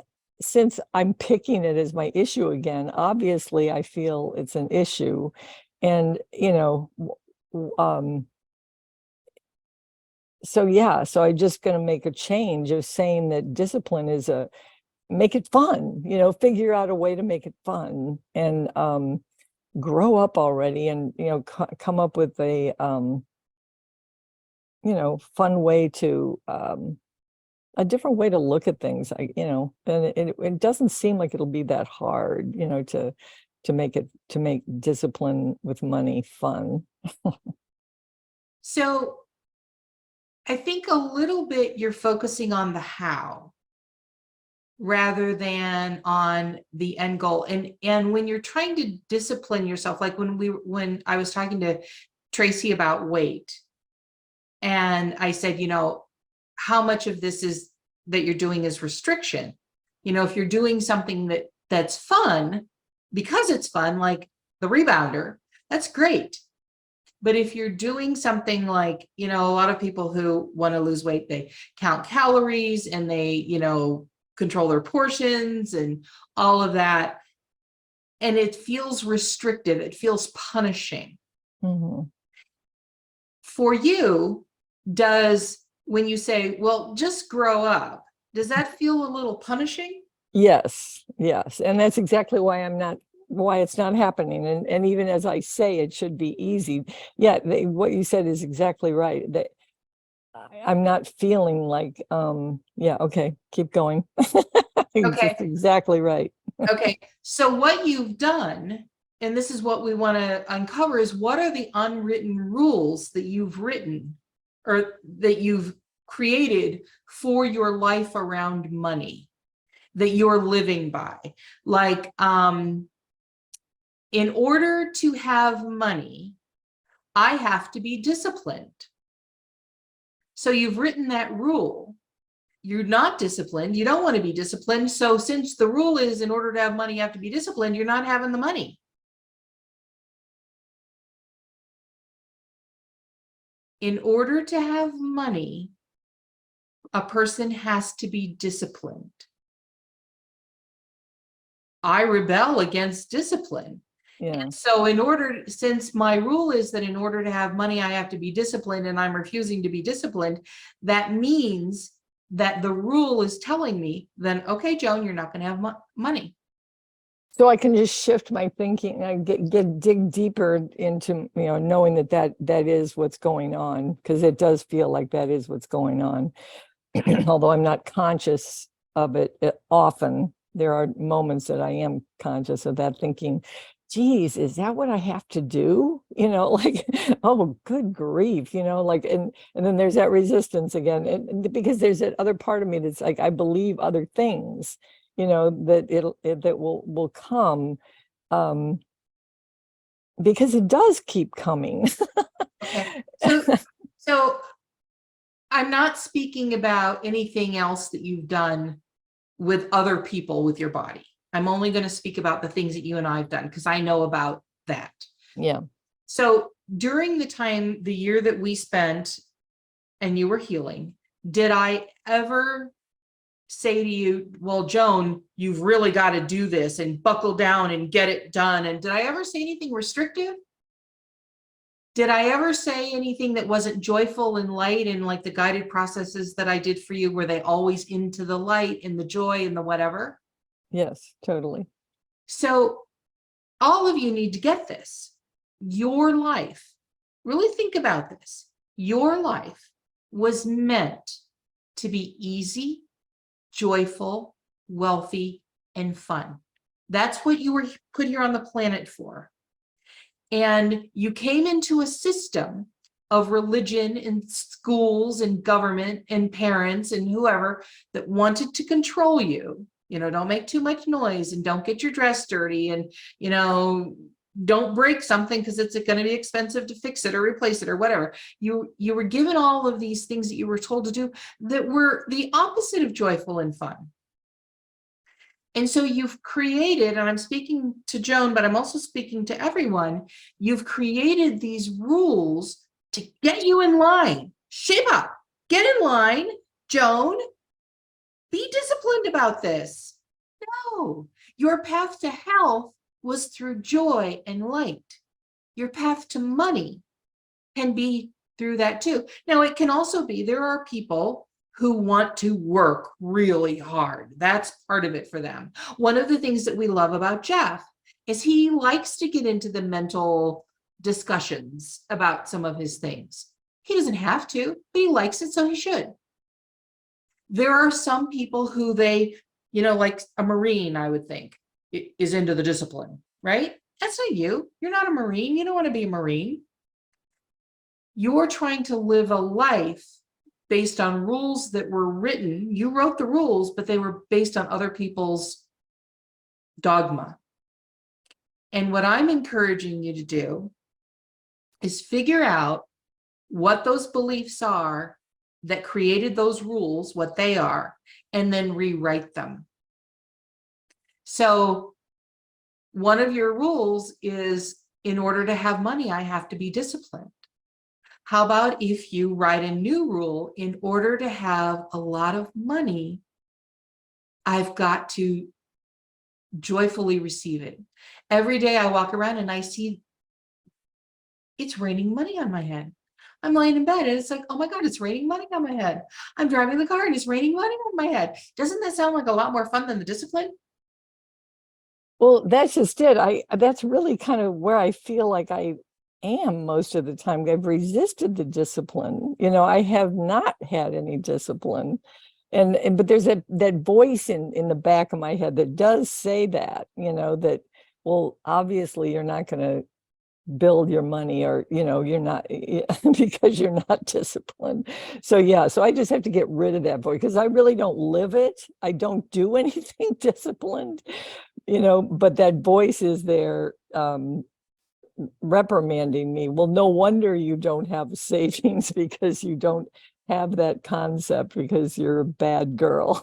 I'm picking it as my issue again, obviously I feel it's an issue. And so I'm just going to make a change of saying that discipline is make it fun, figure out a way to make it fun, and grow up already, and come up with a fun way to a different way to look at things. And it doesn't seem like it'll be that hard, to make discipline with money fun. So I think a little bit you're focusing on the how rather than on the end goal. And when you're trying to discipline yourself, like when I was talking to Tracy about weight, and I said, how much of this is that you're doing is restriction? If you're doing something that's fun because it's fun, like the rebounder, that's great. But if you're doing something like, a lot of people who want to lose weight, they count calories and they, control their portions and all of that. And it feels restrictive. It feels punishing. Mm-hmm. For you, when you say, well, just grow up, does that feel a little punishing? Yes. And that's exactly why it's not happening. And even as I say, it should be easy. Yeah, what you said is exactly right. That I'm not feeling like, okay, keep going. Okay. Just exactly right. Okay. So what you've done, and this is what we want to uncover, is what are the unwritten rules that you've written or that you've created for your life around money? that you're living by. Like, in order to have money, I have to be disciplined. So you've written that rule. You're not disciplined. You don't want to be disciplined. So since the rule is in order to have money, you have to be disciplined, you're not having the money. In order to have money, a person has to be disciplined. I rebel against discipline. Yeah. So since my rule is that in order to have money, I have to be disciplined, and I'm refusing to be disciplined, that means that the rule is telling me then, okay, Joan, you're not going to have money. So I can just shift my thinking, I dig deeper into, knowing that is what's going on, because it does feel like that is what's going on. Although I'm not conscious of it often, there are moments that I am conscious of that, thinking, geez, is that what I have to do? Like, oh, good grief, like, and then there's that resistance again. And because there's that other part of me that's like, I believe other things, that will come, because it does keep coming. Okay. So I'm not speaking about anything else that you've done with other people with your body. I'm only going to speak about the things that you and I have done, because I know about that. Yeah. So during the year that we spent and you were healing, did I ever say to you, well, Joan, you've really got to do this and buckle down and get it done? And did I ever say anything restrictive? Did I ever say anything that wasn't joyful and light, and like the guided processes that I did for you, were they always into the light and the joy and the whatever? Yes, totally. So all of you need to get this. Your life, really think about this. Your life was meant to be easy, joyful, wealthy, and fun. That's what you were put here on the planet for. And you came into a system of religion and schools and government and parents and whoever that wanted to control you. Don't make too much noise, and don't get your dress dirty, and, don't break something because it's going to be expensive to fix it or replace it or whatever. You were given all of these things that you were told to do that were the opposite of joyful and fun. And so you've created, and I'm speaking to Joan, but I'm also speaking to everyone, you've created these rules to get you in line. Shape up, get in line, Joan. Be disciplined about this. No, your path to health was through joy and light. Your path to money can be through that too. Now, it can also be, there are people who want to work really hard. That's part of it for them. One of the things that we love about Jeff is he likes to get into the mental discussions about some of his things. He doesn't have to, but he likes it, so he should. There are some people who like a Marine, I would think, is into the discipline, right? That's not you. You're not a Marine. You don't want to be a Marine. You're trying to live a life based on rules that were written. You wrote the rules, but they were based on other people's dogma. And what I'm encouraging you to do is figure out what those beliefs are that created those rules, what they are, and then rewrite them. So one of your rules is, in order to have money, I have to be disciplined. How about if you write a new rule, in order to have a lot of money, I've got to joyfully receive it. Every day I walk around and I see it's raining money on my head. I'm laying in bed and it's like, oh my God, it's raining money on my head. I'm driving the car and it's raining money on my head. Doesn't that sound like a lot more fun than the discipline? Well, that's just it. That's really kind of where I feel like I am most of the time. I've resisted the discipline. I have not had any discipline. But there's that voice in the back of my head that does say that, that, well, obviously you're not going to build your money, or you're not because you're not disciplined. So yeah, so I just have to get rid of that voice, because I really don't live it. I don't do anything disciplined, but that voice is there, reprimanding me. Well, no wonder you don't have savings, because you don't have that concept, because you're a bad girl.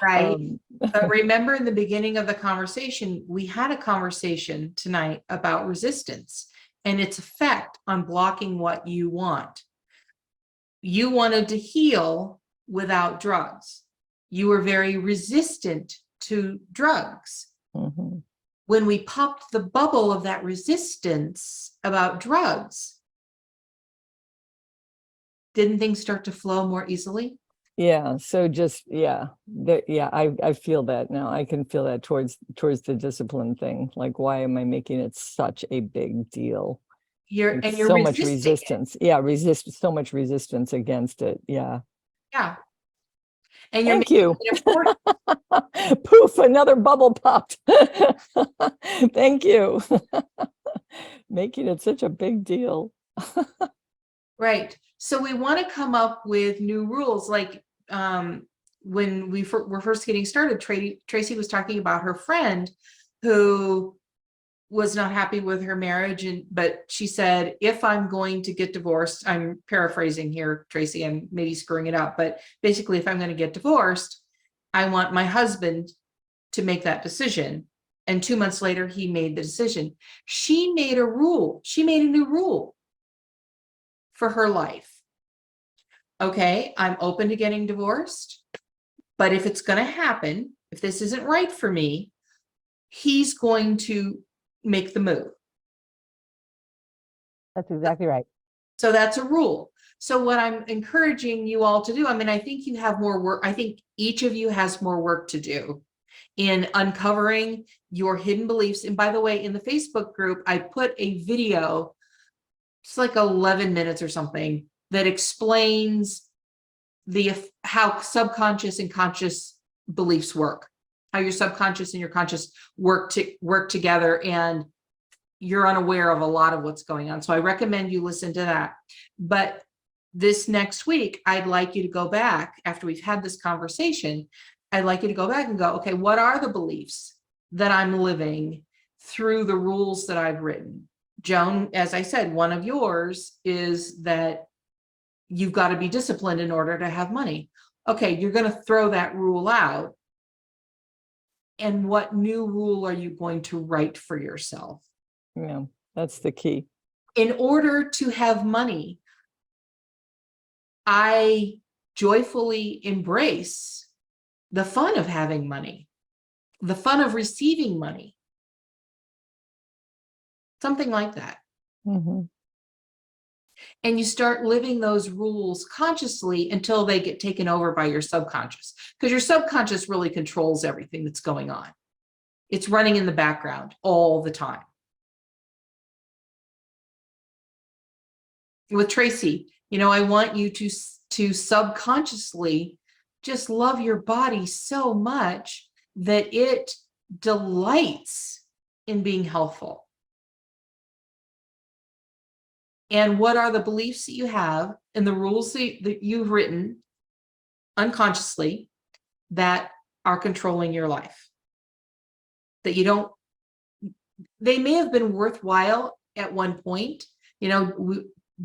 Right. Um, But remember, in the beginning of the conversation, we had a conversation tonight about resistance and its effect on blocking what you want. You wanted to heal without drugs. You were very resistant to drugs. mhm. When we popped the bubble of that resistance about drugs, didn't things start to flow more easily? Yeah, so just I feel that now. I can feel that towards the discipline thing. Like, why am I making it such a big deal? You're Like, you're so much resisting it. resistance. So much resistance against it. Yeah. Yeah. And you're Thank making you. it important. Poof, another bubble popped. Thank you. Making it such a big deal. Right. So we want to come up with new rules. Like when we were first getting started, Tracy was talking about her friend who was not happy with her marriage, but she said, if I'm going to get divorced, I'm paraphrasing here, Tracy, I'm maybe screwing it up, but basically, if I'm going to get divorced, I want my husband to make that decision. And 2 months later, he made the decision. She made a rule. She made a new rule for her life. Okay, I'm open to getting divorced, but if it's going to happen, if this isn't right for me, he's going to make the move. That's exactly right. So that's a rule. So what I'm encouraging you all to do, I mean, I think you have more work. I think each of you has more work to do in uncovering your hidden beliefs. And by the way, in the Facebook group, I put a video, it's like 11 minutes or something, that explains how subconscious and conscious beliefs work, how your subconscious and your conscious work together, and you're unaware of a lot of what's going on. So I recommend you listen to that. But this next week, I'd like you to go back after we've had this conversation. I'd like you to go back and go, okay, what are the beliefs that I'm living through the rules that I've written? Joan, as I said, one of yours is that you've got to be disciplined in order to have money. Okay, you're going to throw that rule out. And what new rule are you going to write for yourself? Yeah, that's the key. In order to have money, I joyfully embrace the fun of having money, the fun of receiving money. Something like that. Mhm. And you start living those rules consciously until they get taken over by your subconscious, because your subconscious really controls everything that's going on. It's running in the background all the time. With Tracy, I want you to subconsciously just love your body so much that it delights in being healthful. And what are the beliefs that you have and the rules that you've written unconsciously that are controlling your life? That they may have been worthwhile at one point.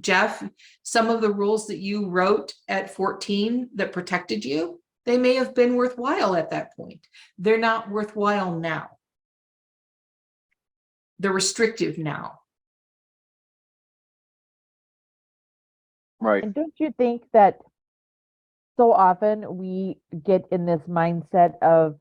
Jeff, some of the rules that you wrote at 14 that protected you, they may have been worthwhile at that point. They're not worthwhile now. They're restrictive now. Right. And don't you think that so often we get in this mindset of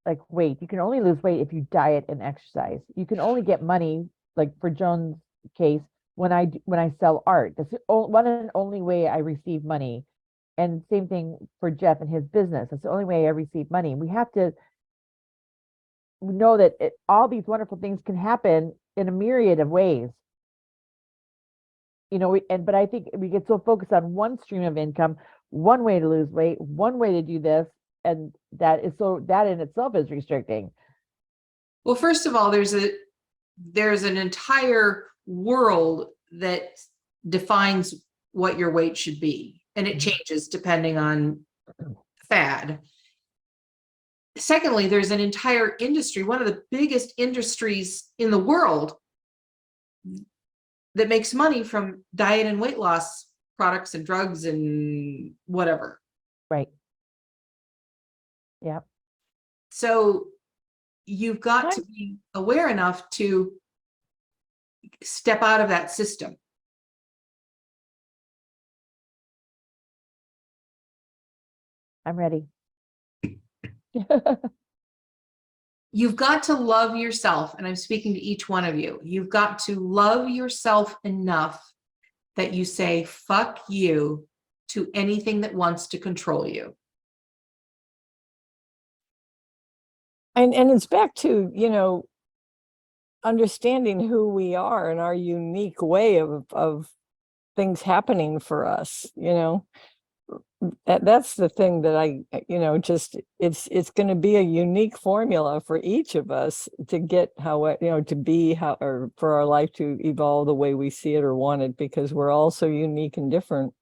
like weight? You can only lose weight if you diet and exercise. You can only get money, like for Joan's case, when I sell art. That's the one and only way I receive money. And same thing for Jeff and his business. That's the only way I receive money. We have to know that all these wonderful things can happen in a myriad of ways. But I think we get so focused on one stream of income, one way to lose weight, one way to do this, and that in itself is restricting. Well, first of all, there's there's an entire world that defines what your weight should be, and it changes depending on fad. Secondly, there's an entire industry, one of the biggest industries in the world, that makes money from diet and weight loss products and drugs and whatever. Right. Yeah. So you've got to be aware enough to step out of that system. I'm ready. You've got to love yourself, and I'm speaking to each one of you. You've got to love yourself enough that you say, fuck you to anything that wants to control you. And it's back to, you know, understanding who we are and our unique way of things happening for us, you know. That's the thing that I, you know, just it's going to be a unique formula for each of us to get how, you know, to be how, or for our life to evolve the way we see it or want it, because we're all so unique and different.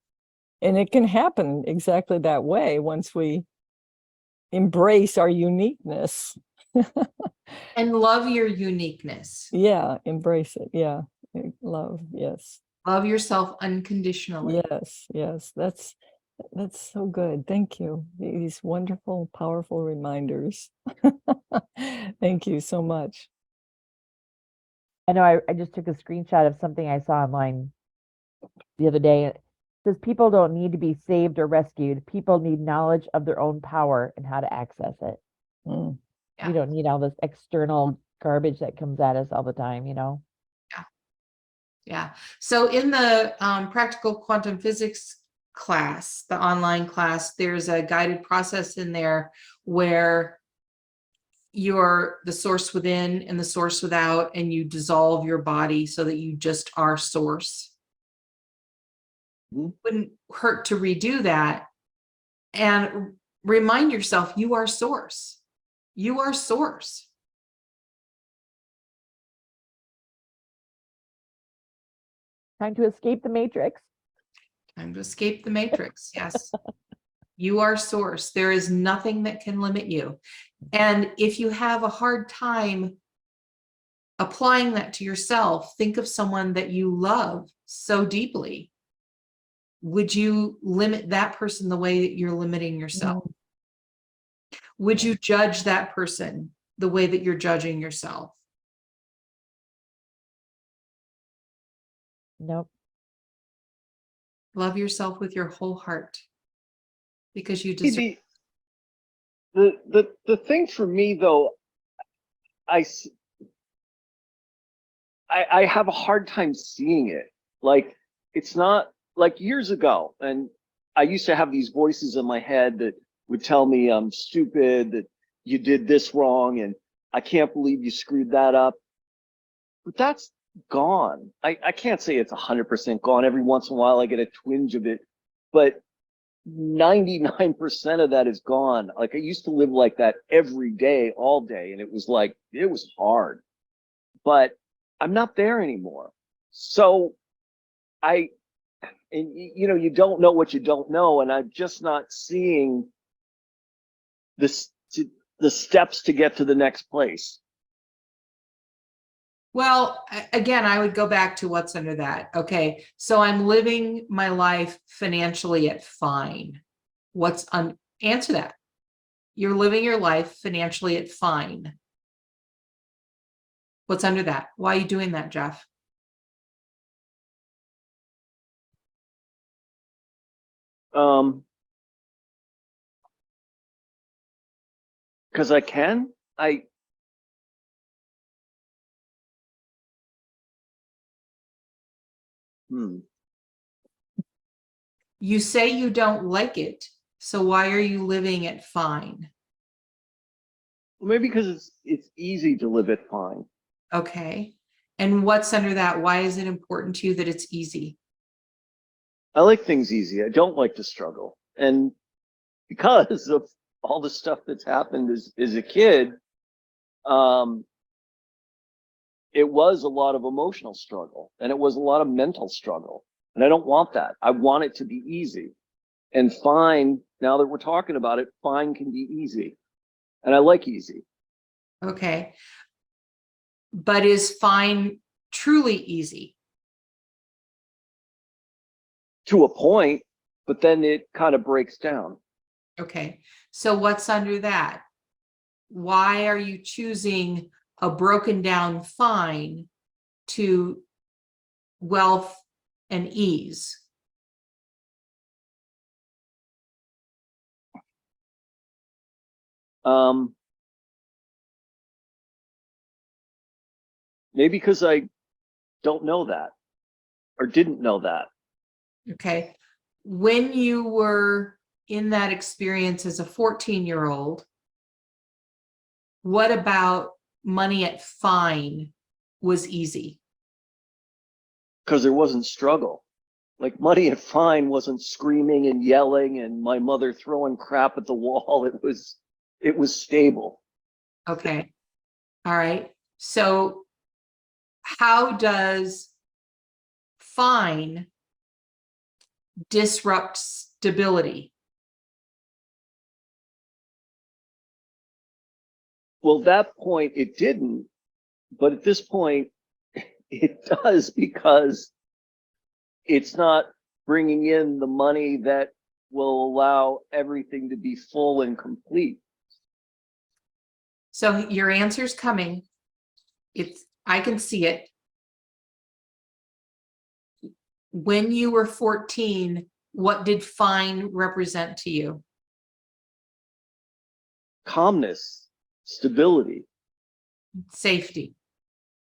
And it can happen exactly that way once we embrace our uniqueness. And love your uniqueness. Yeah, embrace it. Yeah, love. Yes. Love yourself unconditionally. Yes. That's so good. Thank you. These wonderful, powerful reminders. Thank you so much. I know I just took a screenshot of something I saw online the other day. It says people don't need to be saved or rescued. People need knowledge of their own power and how to access it. Mm. Yeah. You don't need all this external garbage that comes at us all the time, you know? Yeah. So in the practical quantum physics class, the online class, there's a guided process in there where you're the source within and the source without, and you dissolve your body so that you just are source. Wouldn't hurt to redo that and remind yourself you are source. You are source. Time to escape the matrix. Time to escape the matrix. Yes. You are source. There is nothing that can limit you. And if you have a hard time applying that to yourself, think of someone that you love so deeply. Would you limit that person the way that you're limiting yourself? Would you judge that person the way that you're judging yourself? Nope. Love yourself with your whole heart, because you deserve. The thing for me though, I have a hard time seeing it. Like, it's not like years ago, and I used to have these voices in my head that would tell me I'm stupid, that you did this wrong, and I can't believe you screwed that up. But that's gone. I can't say it's 100% gone. Every once in a while I get a twinge of it, but 99% of that is gone. Like, I used to live like that every day, all day, and it was like, it was hard, but I'm not there anymore. So and you know, you don't know what you don't know, and I'm just not seeing the steps to get to the next place. Well, again, I would go back to what's under that. Okay, so I'm living my life financially at fine. Answer that. You're living your life financially at fine. What's under that? Why are you doing that, Jeff? Because I can. You say you don't like it, so why are you living it fine? Well, maybe because it's easy to live it fine. Okay. And what's under that? Why is it important to you that it's easy? I like things easy. I don't like to struggle. And because of all the stuff that's happened as a kid, it was a lot of emotional struggle and it was a lot of mental struggle. And I don't want that. I want it to be easy. And fine, now that we're talking about it, fine can be easy. And I like easy. Okay. But is fine truly easy? To a point, but then it kind of breaks down. Okay. So what's under that? Why are you choosing a broken down fine to wealth and ease? Maybe because I don't know that or didn't know that. Okay. When you were in that experience as a 14-year-old, what about money at fine was easy? Because there wasn't struggle. Like money at fine wasn't screaming and yelling and my mother throwing crap at the wall. It was stable. Okay. All right. So how does fine disrupt stability? Well, that point it didn't, but at this point it does, because it's not bringing in the money that will allow everything to be full and complete. So your answer's coming. I can see it. When you were 14, what did fine represent to you? Calmness, stability, Safety.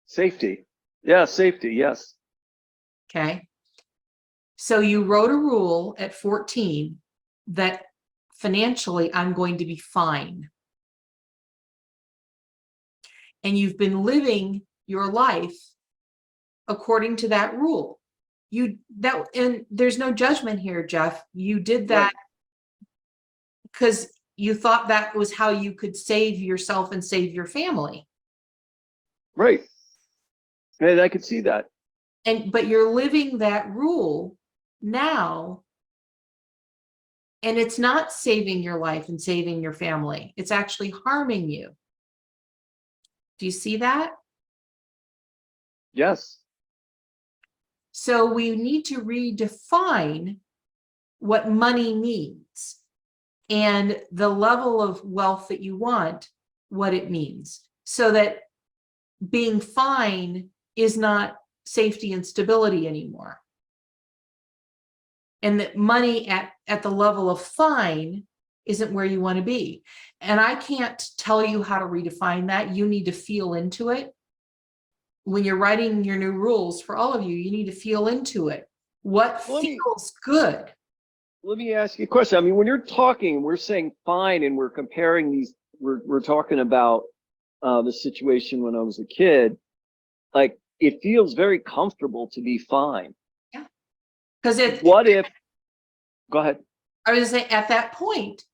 safety. Yeah, safety, yes. Okay. So you wrote a rule at 14 that financially I'm going to be fine. And you've been living your life according to that rule. And there's no judgment here, Jeff. You did that because you thought that was how you could save yourself and save your family. Right. And I could see that. But you're living that rule now, and it's not saving your life and saving your family. It's actually harming you. Do you see that? Yes. So we need to redefine what money means and the level of wealth that you want, what it means, so that being fine is not safety and stability anymore. And that money at the level of fine isn't where you want to be. And I can't tell you how to redefine that. You need to feel into it. When you're writing your new rules for all of you, you need to feel into it. What feels good? Let me ask you a question. I mean, when you're talking, we're saying fine and we're comparing these, we're talking about the situation when I was a kid. Like, it feels very comfortable to be fine. Yeah. Because Go ahead. I was saying at that point,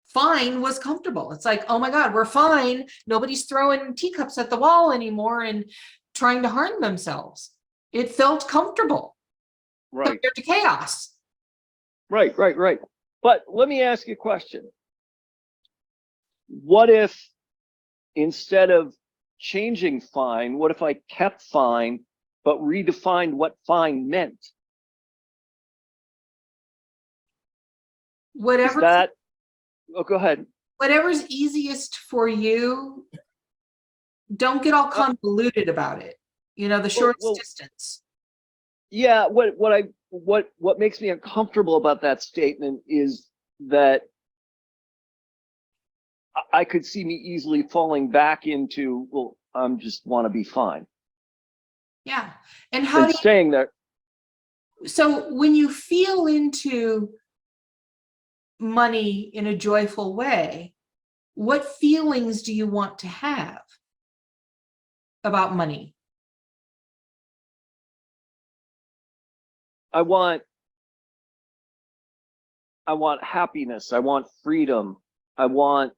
fine was comfortable. It's like, oh my God, we're fine. Nobody's throwing teacups at the wall anymore and trying to harm themselves. It felt comfortable. Right. Compared to chaos. Right. But let me ask you a question. What if instead of changing fine, what if I kept fine, but redefined what fine meant? Whatever. Oh, go ahead. Whatever's easiest for you. Don't get all convoluted about it. You know, the shortest distance. Yeah, what makes me uncomfortable about that statement is that I could see me easily falling back into, well, just want to be fine. Yeah. And how do you, staying there. so when you feel into money in a joyful way, what feelings do you want to have about money? I want happiness. I want freedom. I want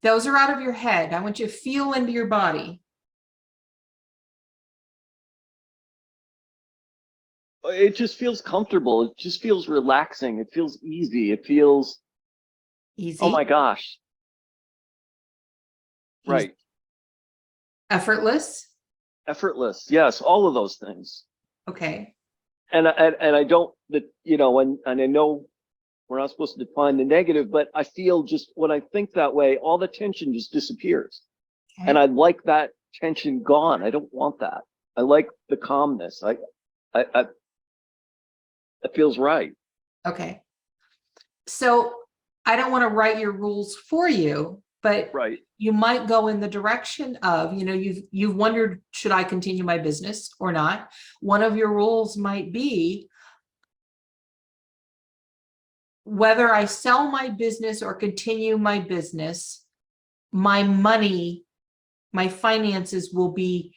Those are out of your head. I want you to feel into your body. It just feels comfortable. It just feels relaxing. It feels easy. It feels, Easy. oh my gosh. Easy. Right. Effortless. Effortless. Yes. All of those things. Okay. And I don't, you know, and I know we're not supposed to define the negative, but I feel just when I think that way, all the tension just disappears. Okay. And I like that tension gone. I don't want that. I like the calmness. It feels right. Okay. So I don't want to write your rules for you, but Right. you might go in the direction of, you know, you've wondered, should I continue my business or not? One of your rules might be whether I sell my business or continue my business, my money, my finances will be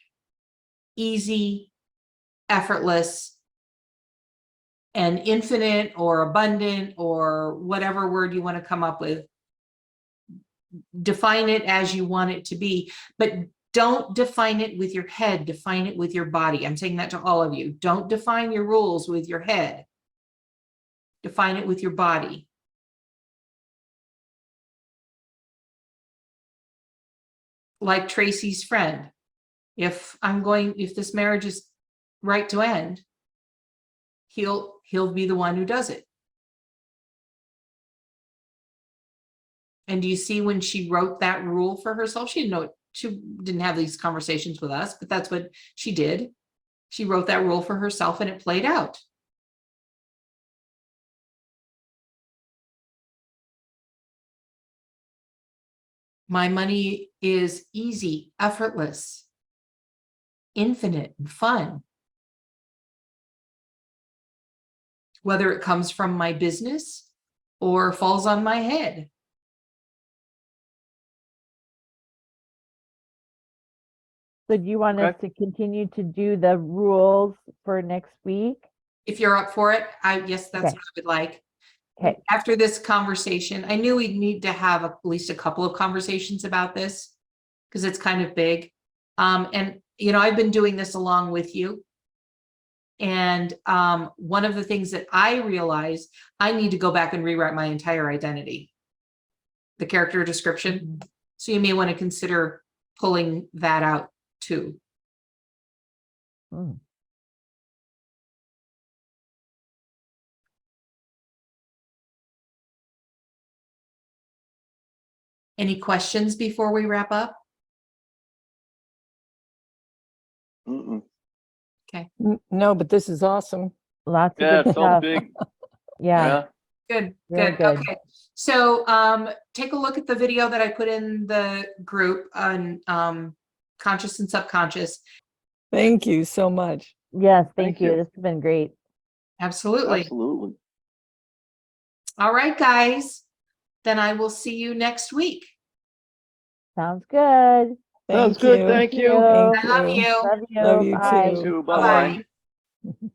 easy, effortless, and infinite or abundant or whatever word you want to come up with. Define it as you want it to be, but don't define it with your head, define it with your body. I'm saying that to all of you. Don't define your rules with your head. Define it with your body. Like Tracy's friend. If this marriage is right to end, he'll be the one who does it. And do you see when she wrote that rule for herself? She didn't have these conversations with us, but that's what she did. She wrote that rule for herself and it played out. My money is easy, effortless, infinite, and fun. Whether it comes from my business or falls on my head. So do you want us to continue to do the rules for next week? If you're up for it, yes, that's Okay. what I would like. Okay. After this conversation, I knew we'd need to have at least a couple of conversations about this because it's kind of big. And, you know, I've been doing this along with you. And one of the things that I realized, I need to go back and rewrite my entire identity, the character description. So you may want to consider pulling that out too. Mm. Any questions before we wrap up? Mm-mm. No, but this is awesome. Lots of Yeah, good it felt stuff. big. Yeah. Good, Very good. good. Okay. So take a look at the video that I put in the group on conscious and subconscious. Thank you so much. Yes, Thank thank you. you. This has been great. Absolutely. Absolutely. All right, guys. Then I will see you next week. Sounds good. Thank Sounds good. you. Thank you. Thank I love you. you. Love you. Love you Bye. too. Too. Bye-bye. Bye-bye.